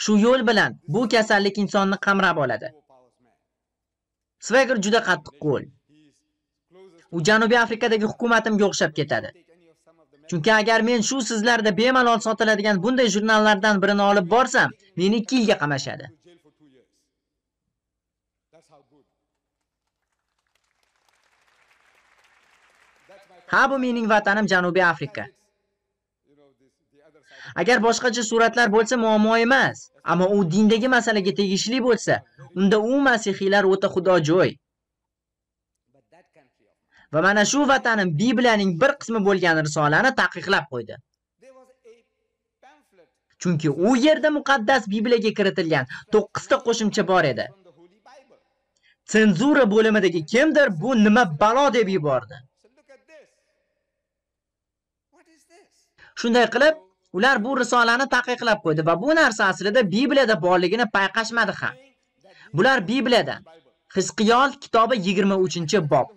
Shu yo'l bilan bu kasallik insonni qamrab oladi. Swaggart juda qattiq qo'l. U Janubiy Afrikadagi hukumatimga o'xshab ketadi. Chunki agar men shu sizlarda bemalol sotiladigan bunday jurnallardan birini olib borsam, meni 2 yilga qamashadi. Ha, bu mening vatanim Janubiy Afrika. Agar boshqacha suratlar bo'lsa muammo emas, ammo u dindagi masalaga tegishli bo'lsa, unda u masihiylar o'ta xudojo'y. Va mana shu vatanim Bibliyaning bir qismi bo'lgan risolani taqiqlab qo'ydi. Chunki u yerda muqaddas Bibliyaga kiritilgan 9 ta qo'shimcha bor edi. Senzura bo'limidagi kimdir bu nima balo deb yubordi. Shunday qilib, ular bu risolani taqiqlab qo'ydi va bu narsa aslida Bibliyada borligini payqashmadi ham. Bular Bibliyadan. Hizqiyol kitobi 23-bob.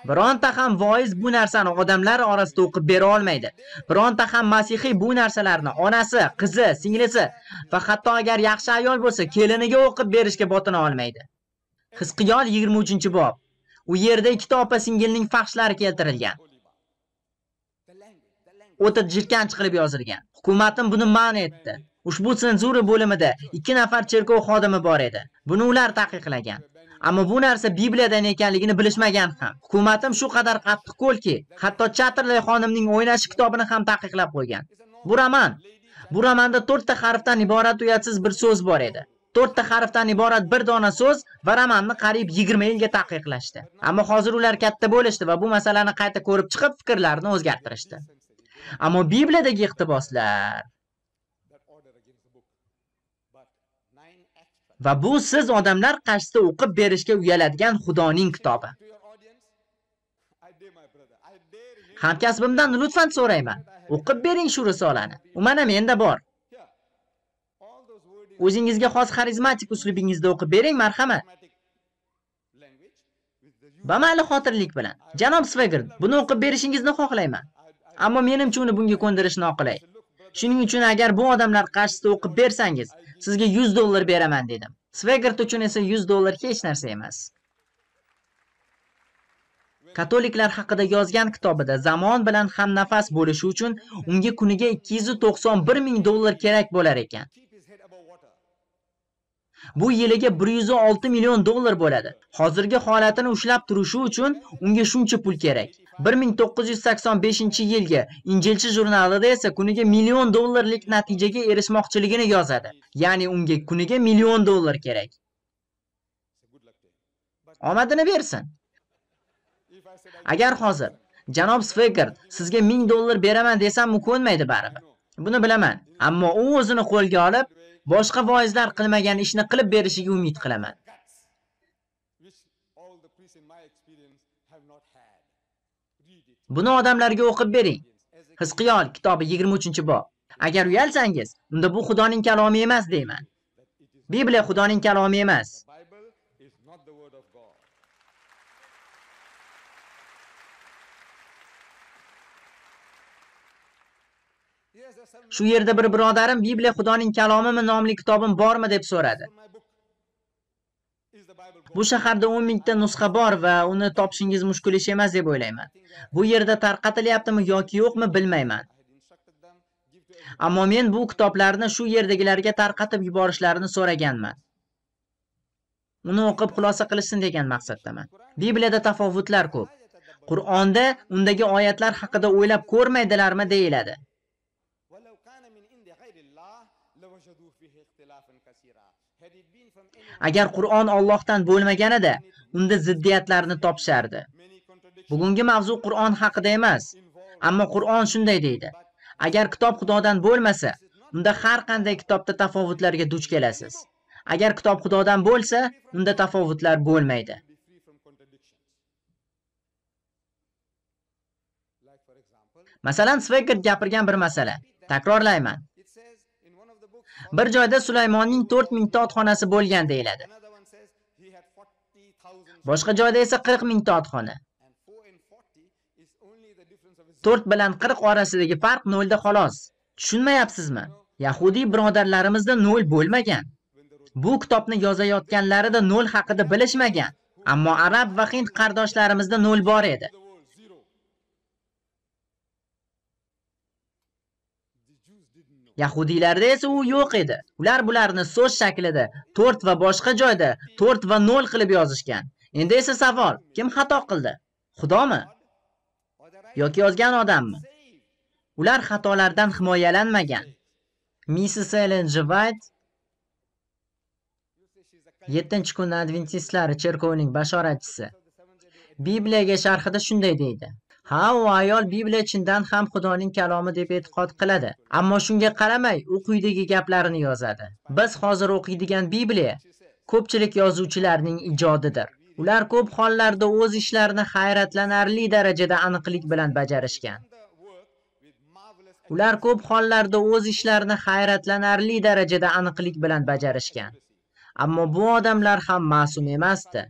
Bironta ham voiz bu narsani odamlar orasida o'qib bera olmaydi. Bironta ham masihiy bu narsalarni onasi, qizi, singlisi va hatto agar yaxshi ayol bo'lsa, keliniga o'qib berishga botina olmaydi. Hizqiyol 23-bob. U yerda 2 opa singilning faxshlari keltirilgan. O'ta jirkanch qilib yozilgan. Hukumatim buni man etdi. Ushbu senzura bo'limida 2 nafar cherkov xodimi bor edi. Buni ular taqiqlagan. Ammo bu narsa Bibliyadan ekanligini bilishmagan ham. Hukumatim shu qadar qattiq qo'lki, hatto Chatterley xonimning o'ynashi kitobini ham taqiqlab qo'ygan. Bu roman. Bu romanda 4 ta harfdan iborat uyatsiz bir so'z bor edi. 4 ta harfdan iborat bir dona so'z va romanni qariyb 20 yilga taqiqlashdi. Ammo hozir ular katta bo'lishdi va bu masalani qayta ko'rib chiqib fikrlarini o'zgartirishdi. Ammo Bibliyadagi iqtiboslar va bu siz odamlar qarshisida o'qib berishga uyaladigan Xudoning kitobi. Hamkasbimdan lutfan so'rayman. O'qib bering shu risolani. U mana menda bor. O'zingizga xos xarizmatik uslubingizda o'qib bering, marhamat. Bamayli xotirlik bilan. Janob Swaggart, buni o'qib berishingizni xohlayman. Ammo menimcha uni bunga ko'ndirish noqulay. Shuning uchun agar bu odamlar qarshisida o'qib bersangiz, sizga $100 beraman dedim. Swaggart uchun esa $100 hech narsa emas. Katoliklar haqida yozgan kitobida zamon bilan hamnafas bo'lishi uchun unga kuniga $291,000 kerak bo'lar ekan. Bu yiliga $106 million bo'ladi. Hozirgi holatini ushlab turishi uchun unga shuncha pul kerak. 1985-yilgi Injilchi jurnalida esa kuniga $1,000,000 natijaga erishmoqchiligini yozadi. Ya'ni unga kuniga $1,000,000 kerak. Omadini bersin. Agar hozir janob Swigert sizga $1,000 beraman desam, u ko'nmaydi baribir. Buni bilaman. Ammo u o'zini qo'lga olib, boshqa voizlar qilmagan ishni qilib berishiga umid qilaman. Buni odamlarga o'qib bering. Hizqiol kitobi 23-bob. Agar uyalsangiz, unda bu Xudoning kalomi emas deyman. Bibliya Xudoning kalomi emas. Shu yerda bir birodarim Bibliya Xudoning kalomimi nomli kitobim bormi deb so'radi. Bu shaharda 10,000 ta nusxa bor va uni topishingiz mushkul ish emas deb o'ylayman. Bu yerda tarqatilyaptimi yoki yo'qmi bilmayman. Ammo men bu kitoblarni shu yerdagilarga tarqatib yuborishlarini so'raganman. Uni o'qib xulosa qilishsin degan maqsaddaman. Bibliyada tafovutlar ko'p. Qur'onda undagi oyatlar haqida o'ylab ko'rmaydilarmi deyiladi. Agar Qur'on Allohdan bo'lmaganida, unda ziddiyatlarni topishardi. Bugungi mavzu Qur'on haqida emas, ammo Qur'on shunday deydi. Agar kitob Xudodan bo'lmasa, unda har qanday kitobda tafovutlarga duch kelasiz. Agar kitob Xudodan bo'lsa, unda tafovutlar bo'lmaydi. Masalan, Swigert gapirgan bir masala. Takrorlayman. Bir joyda Sulaymonning 4,000 ta otxonasi bo'lgan deyiladi. Boshqa joyda esa 40,000 ta otxona. 4 bilan 40 orasidagi farq 0 da xolos. Tushunmayapsizmi? Yahudiy birodarlarimizda 0 bo'lmagan. Bu kitobni yozayotganlarida 0 haqida bilishmagan. Ammo arab va hind qardoshlarimizda 0 bor edi. Yahudiylarda esa u yo'q edi. Ular bularni so'z shaklida 4 va boshqa joyda 4 va 0 qilib yozishgan. Endi esa savol, kim xato qildi? Xudomi? Yoki yozgan odammi? Ular xatolardan himoyalanmagan. Mrs. Ellen G. White 7-kun adventistlari cherkovining bashoratchisi. Bibliyaga sharhida shunday deydi. Ha, u ayol Bibliya chindan ham Xudoning kalomi deb e'tiqod qiladi. Ammo shunga qaramay, u quyidagi gaplarni yozadi. Biz hozir o'qiydigan Bibliya ko'pchilik yozuvchilarning ijodidir. Ular ko'p hollarda o'z ishlarini hayratlanarli darajada aniqlik bilan bajarishgan. Ammo bu odamlar ham ma'sum emasdi.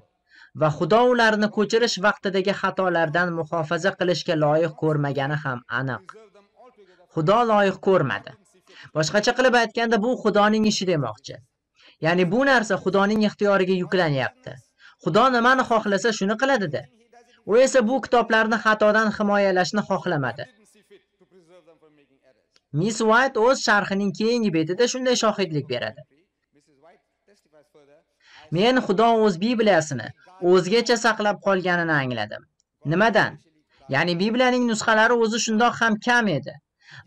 Va Xudo ularni ko'chirish vaqtidagi xatolardan muhofaza qilishga loyiq ko'rmagani ham aniq. Xudo loyiq ko'rmadi. Boshqacha qilib aytganda, bu Xudoning ishi demoqchi. Ya'ni bu narsa Xudoning ixtiyoriga yuklanyapti. Xudo nimani xohlasa shuni qiladi-da. U esa bu kitoblarni xatodan himoyalashni xohlamadi. Miss White o'z sharhining keyingi betida shunday shohidlik beradi. Men Xudo o'z Bibliyasini o'zgacha saqlab qolganini angladim. Nimadan? Ya'ni Bibliyaning nusxalari o'zi shundoq ham kam edi.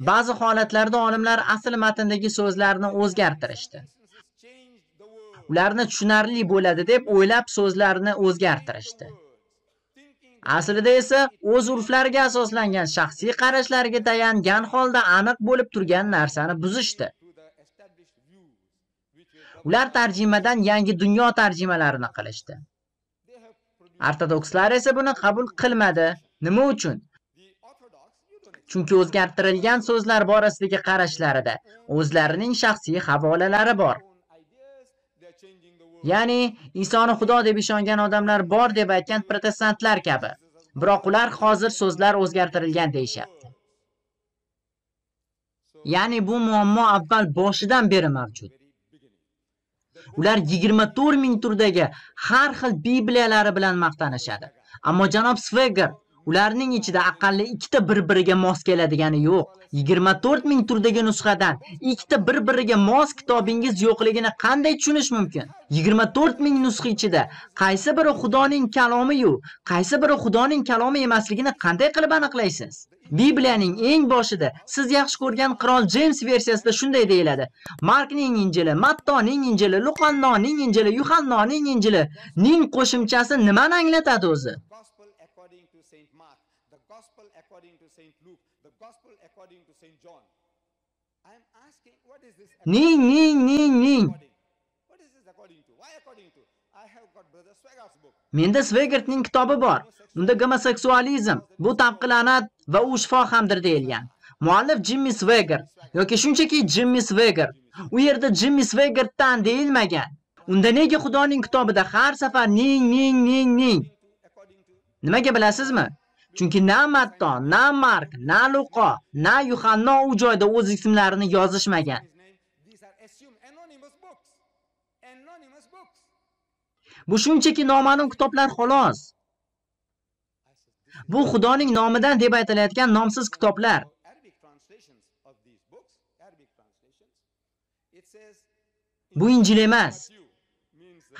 Ba'zi holatlarda olimlar asl matndagi so'zlarni o'zgartirishdi. Ularni tushunarli bo'ladi deb o'ylab so'zlarni o'zgartirishdi. Aslida esa o'z urflariga asoslangan shaxsiy qarashlarga tayangan holda aniq bo'lib turgan narsani buzishdi. Ular tarjimadan yangi dunyo tarjimalarini qilishdi. Ortodokslar esa buni qabul qilmadi. Nima uchun? Chunki o'zgartirilgan so'zlar borasidagi qarashlarida o'zlarining shaxsiy havolalari bor. Ya'ni Isoni Xudo deb ishongan odamlar bor deb aytgan protestantlar kabi. Biroq ular hozir so'zlar o'zgartirilgan deyishyapti. Ya'ni bu muammo avval boshidan beri mavjud. Ular 24,000 turdagi har xil Bibliyalari bilan maqtanishadi. Ammo janob Swigert Ularning ichida aqalli ikkita bir-biriga mos keladigani yo'q. 24 ming turdagi nusxadan ikkita bir-biriga mos kitobingiz yo'qligini qanday tushunish mumkin? 24 ming nusxa ichida qaysi biri Xudoning kalomi-yu, qaysi biri Xudoning kalomi emasligini qanday qilib aniqlaysiz? Bibliyaning eng boshida siz yaxshi ko'rgan Qirol James versiyasida shunday deyiladi. Markning Injili, Mattoning Injili, Luqonning Injili, Yuhannoning Injili ning qo'shimchasi nimani anglatadi o'zi? Ning. Menda Svegertning kitobi bor. Unda gomoseksualizm, bu tavqilonat va u shifo hamdir deyilgan. Muallif Jimmy Swaggart yoki shunchaki Jimmy Swaggart. U yerda Jimmy Swaggartdan deyilmagan. Unda nega Xudoning kitobida har safar ning? Nimaga bilasizmi? Chunki na Matto, na Mark, na Luqo, na Yuhanno u joyda o'z ismlarini yozishmagan. Bu shunchaki noma'lum kitoblar xolos. Bu Xudoning nomidan deb aytilayotgan nomsiz kitoblar. Bu Injil emas.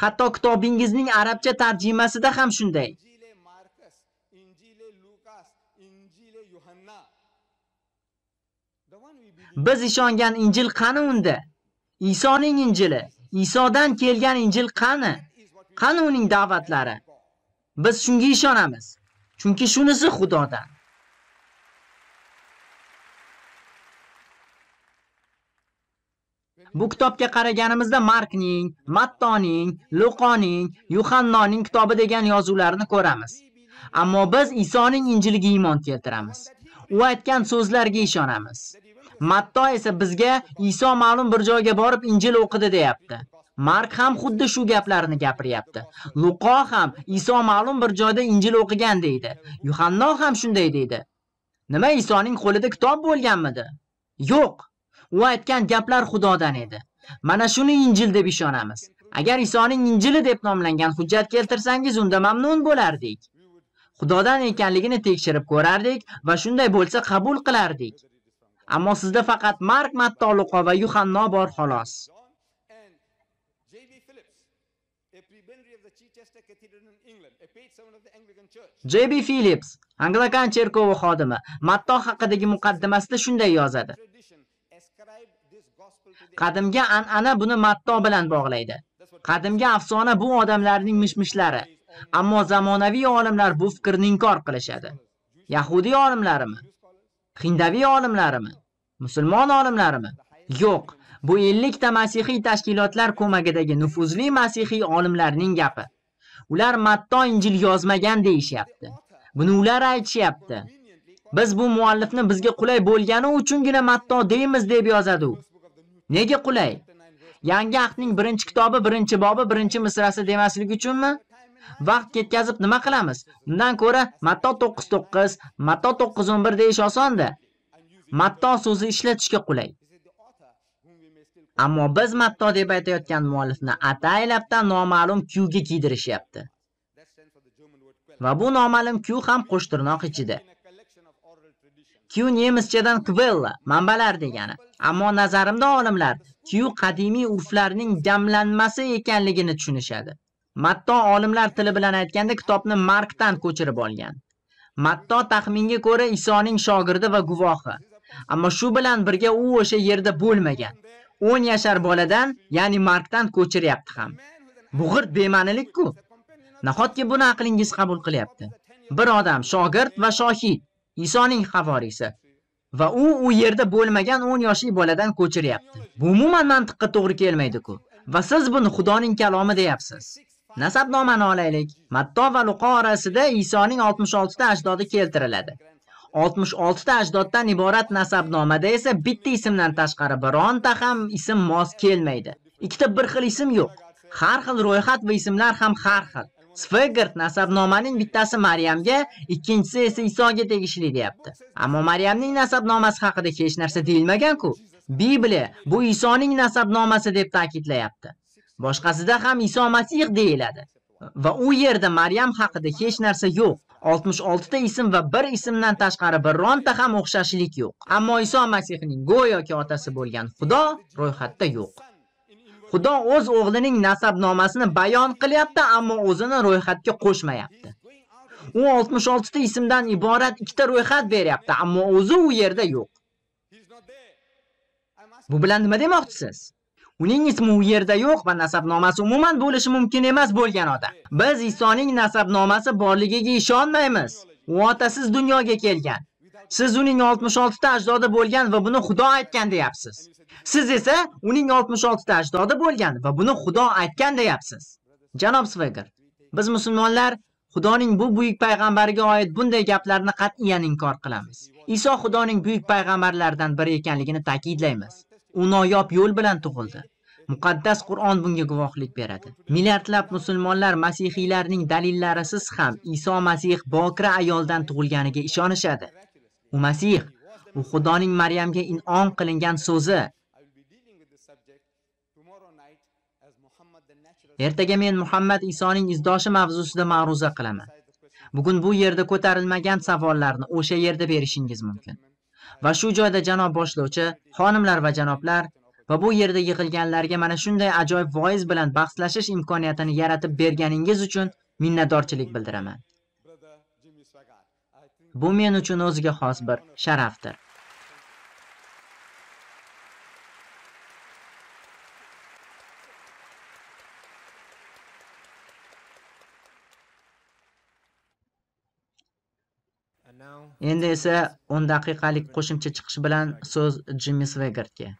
Hatto kitobingizning arabcha tarjimasida ham shunday. Biz ishongan Injil qani unda? Isoning Injili, Isodan kelgan Injil qani? Qani uning da'vatlari? Biz shunga ishonamiz. Chunki shunisi Xudodan. Bu kitobga qaraganimizda Markning, Mattoning, Luqoning, Yuhannoning kitobi degan yozuvlarni ko'ramiz. Ammo biz Isoning Injiliga iymon keltiramiz. U aytgan so'zlarga ishonamiz. Matto esa bizga Iso ma'lum bir joyga borib Injil o'qidi deyapti. Mark ham xuddi shu gaplarni gapiryapti. Luqo ham Iso ma'lum bir joyda Injil o'qigan deydi. Yuhanno ham shunday deydi. Nima Isoning qo'lida kitob bo'lganmidi? Yo'q. U aytgan gaplar Xudodan edi. Mana shuni Injil deb ishonamiz. Agar Isoning Injili deb nomlangan hujjat keltirsangiz, unda mamnun bo'lardik. Xudodan ekanligini tekshirib ko'rardik va shunday bo'lsa qabul qilardik. Ammo sizda faqat Mark, Matto, Luqo va Yuhanno bor xolos. J.B. Phillips, Anglikan cherkovi xodimi, Matto haqidagi muqaddimasida shunday yozadi. Qadimgi an'ana buni Matto bilan bog'laydi. Qadimgi afsona bu odamlarning mishmishlari. Ammo zamonaviy olimlar bu fikrni inkor qilishadi. Yahudiy olimlarimi? Hindaviy olimlarimi? Musulmon olimlarimi? Yo'q. Bu 50 ta masihiy tashkilotlar ko'magidagi nufuzli masihiy olimlarning gapi. Ular Matto Injil yozmagan deyishyapti. Buni ular aytishyapti. Biz bu muallifni bizga qulay bo'lgani uchungina Matto deymiz deb yozadi u. Nega qulay? Yangi ahdning birinchi kitobi, birinchi bobi, birinchi misrasi demaslik uchunmi? Vaqt ketkazib nima qilamiz? Undan ko'ra Matto 9:9, Matto 9:11 deyish osonda. Matto so'zi ishlatishga qulay. Ammo biz Matto deb aytayotgan muallifni ataylabdan noma'lum Qga kiydirishyapti. Va bu noma'lum Q ham qo'shtirnoq ichida. Q nemischadan Quella, manbalar degani. Ammo nazarimda olimlar Q qadimiy urflarning jamlanmasi ekanligini tushunishadi. Matto olimlar tili bilan aytganda kitobni Markdan ko'chirib olgan. Matto taxminga ko'ra Isoning shogirdi va guvohi. Ammo shu bilan birga u o'sha yerda bo'lmagan. 10 yashar boladan, ya'ni Markdan ko'chiryapti ham. Bu g'irt bema'nilik-ku. Nahotki buni aqlingiz qabul qilyapti? Bir odam shogird va shohid, Isoning havorisi. Va u yerda bo'lmagan 10 yoshli boladan ko'chiryapti. Bu umuman mantiqqa to'g'ri kelmaydi-ku. Va siz buni Xudoning kalomi deyapsiz. Nasabnomani olaylik. Matto va Luqo orasida Isoning 66 ta ajdodi keltiriladi. 66 ta ajdoddan iborat nasabnomada esa bitta ismdan tashqari bironta ham ism mos kelmaydi. Ikkita bir xil ism yo'q. Har xil ro'yxat va ismlar ham har xil. Swaggart nasabnomaning bittasi Maryamga, ikkinchisi esa Isoga tegishli deyapti. Ammo Maryamning nasabnomasi haqida hech narsa deyilmagan-ku. Bibliya bu Isoning nasabnomasi deb ta'kidlayapti. Boshqasida ham Iso Masih deyiladi. Va u yerda Maryam haqida hech narsa yo'q. 66 ta ism va bir ismdan tashqari bironta ham o'xshashlik yo'q. Ammo Iso Masihning go'yoki otasi bo'lgan Xudo ro'yxatda yo'q. Xudo o'z o'g'lining nasabnomasini bayon qilyapti, ammo o'zini ro'yxatga qo'shmayapti. U 66 ta ismdan iborat ikkita ro'yxat beryapti, ammo o'zi u yerda yo'q. Bu bilan nima demoqchisiz? Uning ismi u yerda yo'q va nasabnomasi umuman bo'lishi mumkin emas bo'lgan odam. Biz Isoning nasabnomasi borligiga ishonmaymiz. U otasiz dunyoga kelgan. Siz uning 66 ta ajdodi bo'lgan va buni Xudo aytgan deyapsiz. Siz esa uning 66 ta ajdodi bo'lgan va buni Xudo aytgan deyapsiz. Janob Sveger, biz musulmonlar Xudoning bu buyuk payg'ambariga oid bunday gaplarni qat'iyan inkor qilamiz. Iso Xudoning buyuk payg'ambarlaridan biri ekanligini ta'kidlaymiz. U noyob yo'l bilan tug'ildi. Muqaddas Qur'on bunga guvohlik beradi. Milliardlab musulmonlar masihiylarning dalillarisiz ham Iso Masih bokira ayoldan tug'ilganiga ishonishadi. U Masih, u Xudoning Maryamga in'om qilingan so'zi. Ertaga men Muhammad Isoning izdoshi mavzusida ma'ruza qilaman. Bugun bu yerda ko'tarilmagan savollarni o'sha yerda berishingiz mumkin. Va shu joyda janob boshlovchi, xonimlar va janoblar va bu yerda yig'ilganlarga mana shunday ajoyib voiz bilan bahslashish imkoniyatini yaratib berganingiz uchun minnatdorchilik bildiraman. Bu men uchun o'ziga xos bir sharafdir. Endi esa 10 daqiqalik qo'shimcha chiqish bilan so'z Jimmy Swaggart-ga.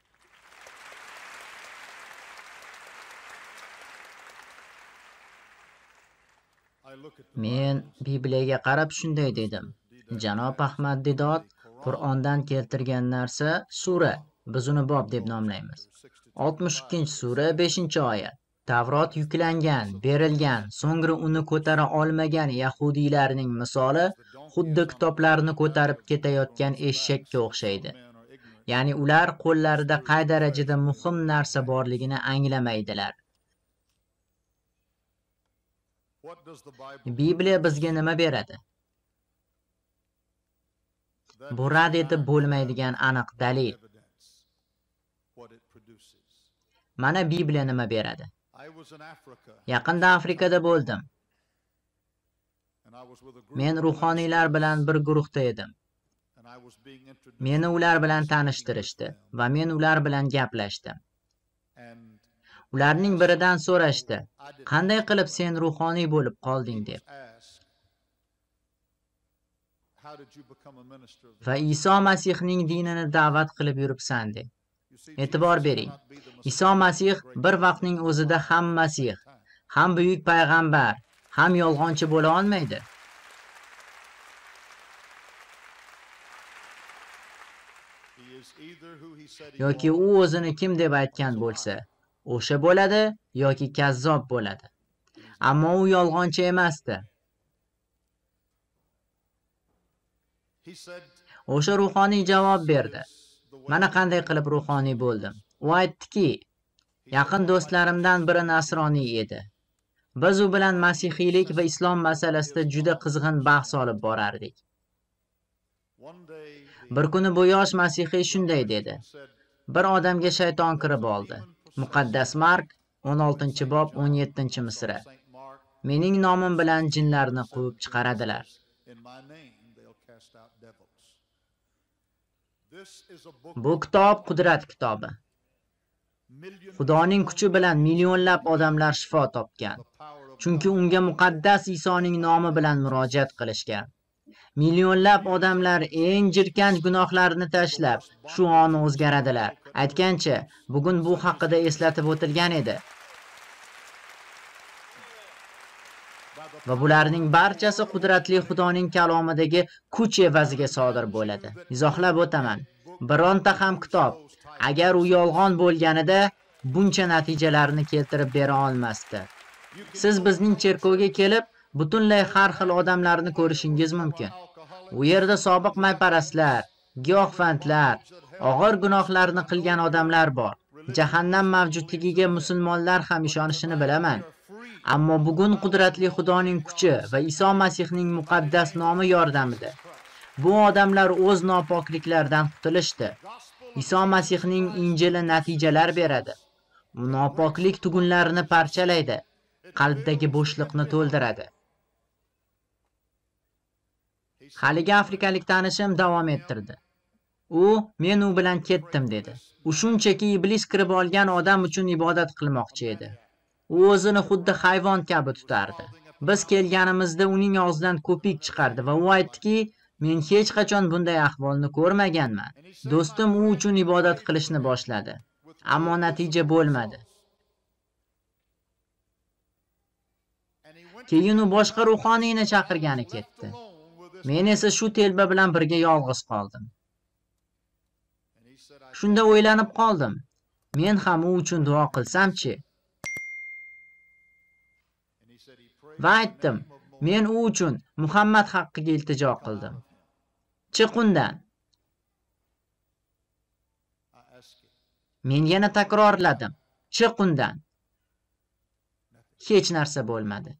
Men Bibliyaga qarab shunday dedim. Janob Ahmad Didod Qur'ondan keltirgan narsa sura, biz uni bob deb nomlaymiz. 62-sura 5-oyat. Tavrot yuklangan, berilgan, so'ngra uni ko'tara olmagan yahudiylarning misoli xuddi kitoblarni ko'tarib ketayotgan eshakka o'xshaydi. Ya'ni ular qo'llarida qay darajada muhim narsa borligini anglamaydilar. Bibliya bizga nima beradi? Bu rad etib bo'lmaydigan aniq dalil. Mana Bibliya nima beradi? Yaqinda Afrikada bo'ldim. Men ruhoniylar bilan bir guruhda edim. Meni ular bilan tanishtirishdi va men ular bilan gaplashdim. Ularning biridan so'rashdi, qanday qilib sen ruhoniy bo'lib qolding deb. Va Iso Masihning dinini da'vat qilib yuribsan deb. E'tibor bering. Iso Masih bir vaqtning o'zida ham Masih, ham buyuk payg'ambar, ham yolg'onchi bo'la olmaydi. Yoki u o'zini kim deb aytgan bo'lsa, o'sha bo'ladi yoki kazzob bo'ladi. Ammo u yolg'onchi emasdi. O'sha ruhoniy javob berdi. Mana qanday qilib ruhoniy bo'ldim. U aytdiki, yaqin do'stlarimdan biri nasroniy edi. Biz u bilan masihiylik va islom masalasida juda qizg'in bahs olib borardik. Bir kuni bu yosh masihiy shunday dedi. Bir odamga shayton kirib oldi. Muqaddas Mark 16-bob 17-misra. Mening nomim bilan jinlarni quvib chiqaradilar. Bu kitob qudrat kitobi. Xudoning kuchi bilan millionlab odamlar shifo topgan. Chunki unga muqaddas Isoning nomi bilan murojaat qilishgan. Millionlab odamlar eng jirkanch gunohlarini tashlab, shu on o'zgaradilar. Aytgancha, bugun bu haqida eslatib o'tilgan edi. Va bularning barchasi qudratli Xudoning kalomidagi kuch evaziga sodir bo'ladi. Izohlab o'taman. Bironta ham kitob, agar u yolg'on bo'lganida, buncha natijalarni keltirib bera olmasdi. Siz bizning cherkovga kelib, butunlay har xil odamlarni ko'rishingiz mumkin. U yerda sobiq mayparastlar, giyohvandlar, og'ir gunohlarni qilgan odamlar bor. Jahannam mavjudligiga musulmonlar ham ishonishini bilaman. Ammo bugun qudratli Xudoning kuchi va Iso Masihning muqaddas nomi yordamida bu odamlar o'z nopokliklaridan qutulishdi. Iso Masihning Injili natijalar beradi. U nopoklik tugunlarini parchalaydi, qalbdagi bo'shliqni to'ldiradi. Haligi afrikalik tanishim davom ettirdi. Men u bilan ketdim dedi. U shunchaki iblis kirib olgan odam uchun ibodat qilmoqchi edi. U o'zini xuddi hayvon kabi tutardi. Biz kelganimizda uning og'zidan ko'pik chiqardi va u aytdiki, men hech qachon bunday ahvolni ko'rmaganman. Do'stim u uchun ibodat qilishni boshladi, ammo natija bo'lmadi. Keyin u boshqa ruhoniyni chaqirgani ketdi. Men esa shu telba bilan birga yolg'iz qoldim. Shunda o'ylanib qoldim. Men ham u uchun duo qilsam-chi? Va aytdim, men u uchun Muhammad haqqiga iltijo qildim. Chiq undan. Men yana takrorladim. Chiq undan. Hech narsa bo'lmadi.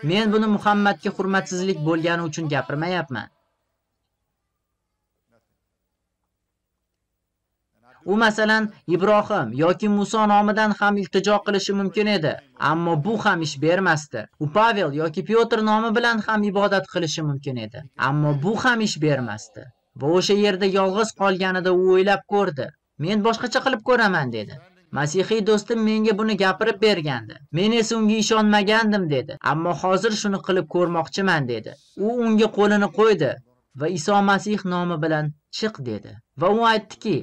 Men buni Muhammadga hurmatsizlik bo'lgani uchun gapirmayapman. U masalan Ibrohim yoki Muso nomidan ham iltijo qilishi mumkin edi, ammo bu ham ish bermasdi. U Pavel yoki Pyotr nomi bilan ham ibodat qilishi mumkin edi, ammo bu ham ish bermasdi. Va o'sha yerda yolg'iz qolganida u o'ylab ko'rdi. Men boshqacha qilib ko'raman dedi. Masihiy do'stim menga buni gapirib bergandi. Men esa unga ishonmagandim dedi, ammo hozir shuni qilib ko'rmoqchiman dedi. U unga qo'lini qo'ydi va Iso Masih nomi bilan chiq dedi. Va u aytdiki,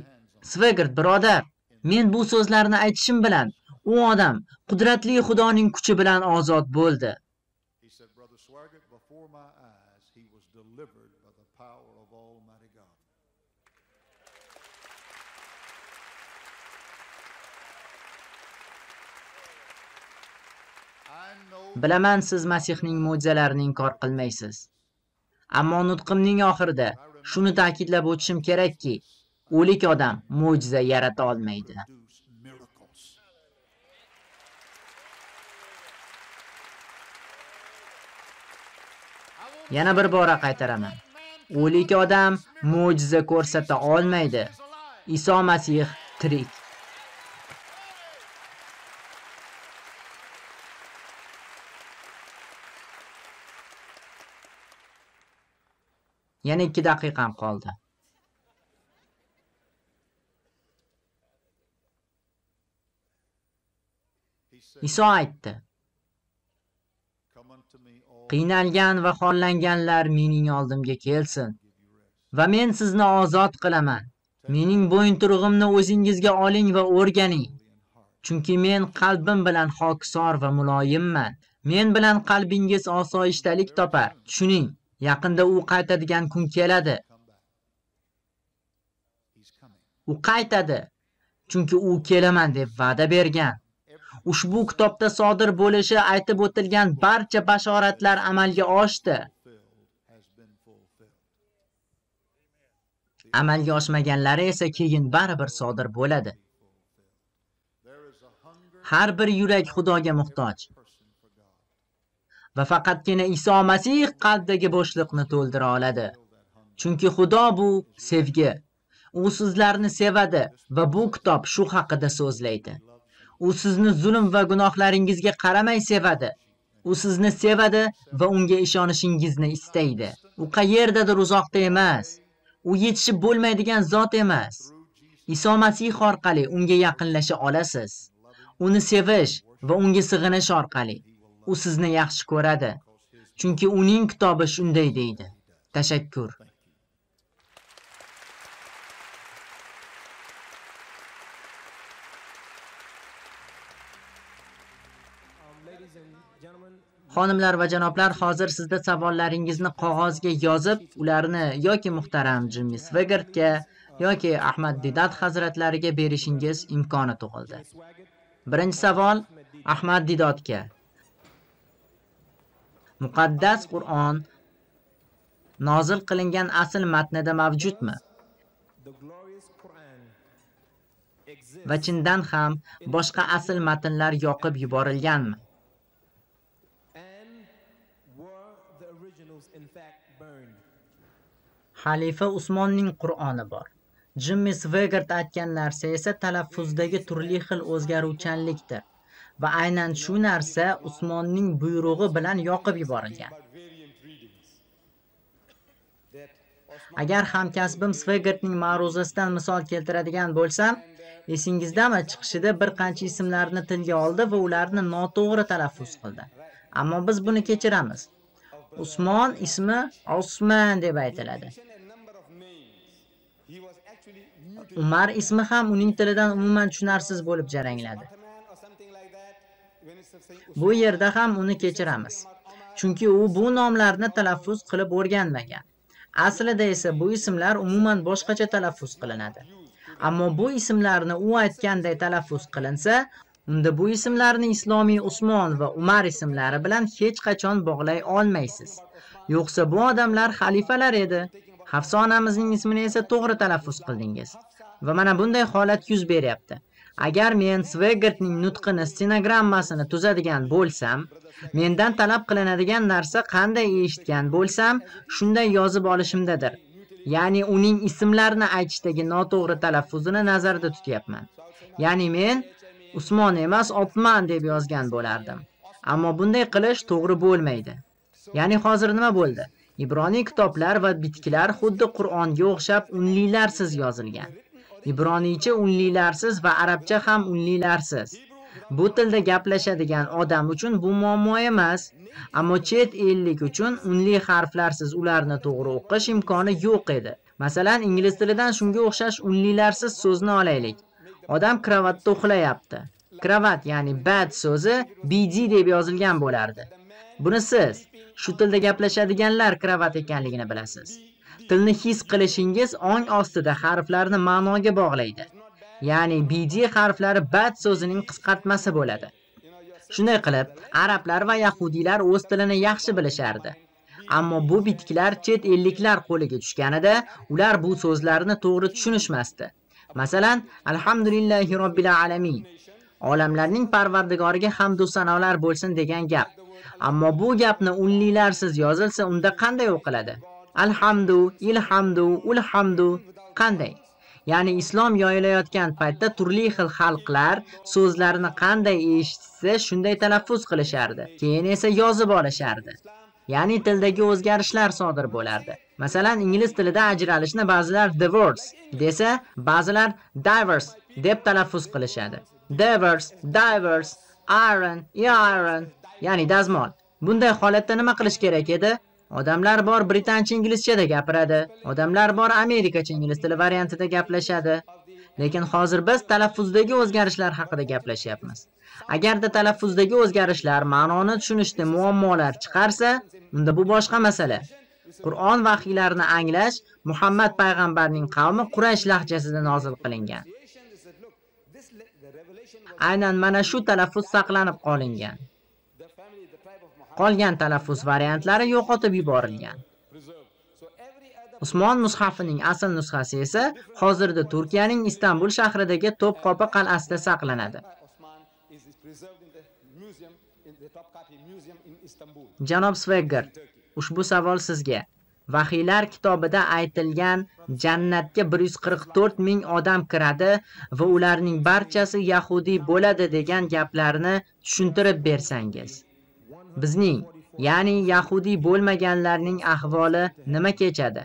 Svegard birodar, men bu so'zlarni aytishim bilan u odam qudratli Xudoning kuchi bilan ozod bo'ldi. Bilaman siz Masihning mo'jizalarini inkor qilmaysiz. Ammo nutqimning oxirida shuni ta'kidlab o'tishim kerakki, o'lik odam mo'jiza yarata olmaydi. Yana bir bora qaytaraman. O'lik odam mo'jiza ko'rsata olmaydi. Iso Masih tirik. Yana 2 daqiqam qoldi. Iso aytdi: Qiynalgan va xorlanganlar mening oldimga kelsin va men sizni ozod qilaman. Mening bo'yinturug'imni o'zingizga oling va o'rganing. Chunki men qalbim bilan hokisor va muloyimman. Men bilan qalbingiz osoyishtalik topar. Tushuning, yaqinda u qaytadigan kun keladi. U qaytadi, chunki u kelaman deb va'da bergan. Ushbu kitobda sodir bo'lishi aytib o'tilgan barcha bashoratlar amalga oshdi. Amalga oshmaganlari esa keyin baribir sodir bo'ladi. Har bir yurak Xudoga muhtoj. Va faqatgina Iso Masih qalbdagi bo'shliqni to'ldira oladi. Chunki Xudo bu sevgi. U sizlarni sevadi va bu kitob shu haqida so'zlaydi. U sizni zulm va gunohlaringizga qaramay sevadi. U sizni sevadi va unga ishonishingizni istaydi. U qayerdadir uzoqda emas. U yetishib bo'lmaydigan zot emas. Iso Masih orqali unga yaqinlasha olasiz. Uni sevish va unga sig'inish orqali u sizni yaxshi ko'radi. Chunki uning kitobi shunday deydi. Tashakkur. Xonimlar va janoblar, hozir sizda savollaringizni qog'ozga yozib, ularni yoki muhtaram Jimmy Swaggart-ga yoki Ahmad Didat hazratlariga berishingiz imkoni tug'ildi. Birinchi savol Ahmad Didotga. Muqaddas Qur'on nozil qilingan asl matnida mavjudmi? va chindan ham boshqa asl matnlar yoqib yuborilganmi? Xalifa Usmonning Qur'oni bor. Jimmy Swaggart aytgan narsa esa talaffuzdagi turli xil o'zgaruvchanlikdir va aynan shu narsa Usmonning buyrug'i bilan yoqib yuborilgan. Agar hamkasbim Swaggartning ma'ruzasidan misol keltiradigan bo'lsam, esingizdami, chiqishida bir qancha ismlarni tilga oldi va ularni noto'g'ri talaffuz qildi. Ammo biz buni kechiramiz. Usmon ismi Osman deb aytiladi. Umar ismi ham uning tilidan umuman tushunarsiz bo'lib jarangladi. Bu yerda ham uni kechiramiz. Chunki u bu nomlarni talaffuz qilib o'rganmagan. Aslida esa bu ismlar umuman boshqacha talaffuz qilinadi. Ammo bu ismlarni u aytganday talaffuz qilinsa, unda bu ismlarni islomiy Usmon va Umar ismlari bilan hech qachon bog'lay olmaysiz. Yo'qsa bu odamlar xalifalar edi. Hafsa onamizning ismini esa to'g'ri talaffuz qildingiz. Va mana bunday holat yuz beryapti. Agar men Swaggartning nutqini stenogrammasini tuzadigan bo'lsam, mendan talab qilinadigan narsa qanday eshitgan bo'lsam, shunday yozib olishimdadir. Ya'ni uning ismlarini aytishdagi noto'g'ri talaffuzini nazarda tutyapman. Ya'ni men Usmon emas, Otman deb yozgan bo'lardim. Ammo bunday qilish to'g'ri bo'lmaydi. Ya'ni hozir nima bo'ldi? Ibroniy kitoblar va bitiklar xuddi Qur'onga o'xshab unlilarsiz yozilgan. Ibroniycha unlilarsiz va arabcha ham unlilarsiz. Bu tilda gaplashadigan odam uchun bu muammo emas, ammo chet ellik uchun unli harflarsiz ularni to'g'ri o'qish imkoni yo'q edi. Masalan, ingliz tilidan shunga o'xshash unlilarsiz so'zni olaylik. Odam kravatda uxlayapti. Kravat, ya'ni bad so'zi bd deb yozilgan bo'lardi. Buni siz, shu tilda gaplashadiganlar kravat ekanligini bilasiz. Tilni his qilishingiz ong ostida harflarni ma'noga bog'laydi. Ya'ni bd harflari bad so'zining qisqartmasi bo'ladi. Shunday qilib, arablar va yahudiylar o'z tilini yaxshi bilishardi. Ammo bu bitiklar chet elliklar qo'liga tushganida, ular bu so'zlarni to'g'ri tushunishmasdi. Masalan, alhamdulillahi robbil alamin. Olamlarning parvardigoriga hamd va sanolar bo'lsin degan gap. Ammo bu gapni unlilarsiz yozilsa, unda qanday o'qiladi? Alhamdu, ilhamdu, ulhamdu qanday? Ya'ni islom yoyilayotgan paytda turli xil xalqlar so'zlarni qanday eshitsa shunday talaffuz qilishardi. Keyin esa yozib olishardi. Ya'ni tildagi o'zgarishlar sodir bo'lardi. Masalan, ingliz tilida ajralishni ba'zilar divorce desa, ba'zilar divorce deb talaffuz qilishadi. Divorce, divorce, iron, iron, ya'ni dazmol. Bunday holatda nima qilish kerak edi? Odamlar bor britancha inglizchada gapiradi. Odamlar bor amerikacha ingliz tili variantida gaplashadi. Lekin hozir biz talaffuzdagi o'zgarishlar haqida gaplashyapmiz. Agarda talaffuzdagi o'zgarishlar ma'noni tushunishda muammolar chiqarsa, unda bu boshqa masala. Qur'on vahiylarini anglash Muhammad payg'ambarning qavmi Quraysh lahjasida nozil qilingan. Aynan mana shu talaffuz saqlanib qolingan. Qolgan talaffuz variantlari yo'qotib yuborilgan. Usmon mushafining asl nusxasi esa hozirda Turkiyaning Istanbul shahridagi Topqo'pi qal'asida saqlanadi. Janob Swaggart, ushbu savol sizga. Vahiylar kitobida aytilgan jannatga 144 ming odam kiradi va ularning barchasi yahudiy bo'ladi degan gaplarni tushuntirib bersangiz. Bizning, ya'ni yahudiy bo'lmaganlarning ahvoli nima kechadi?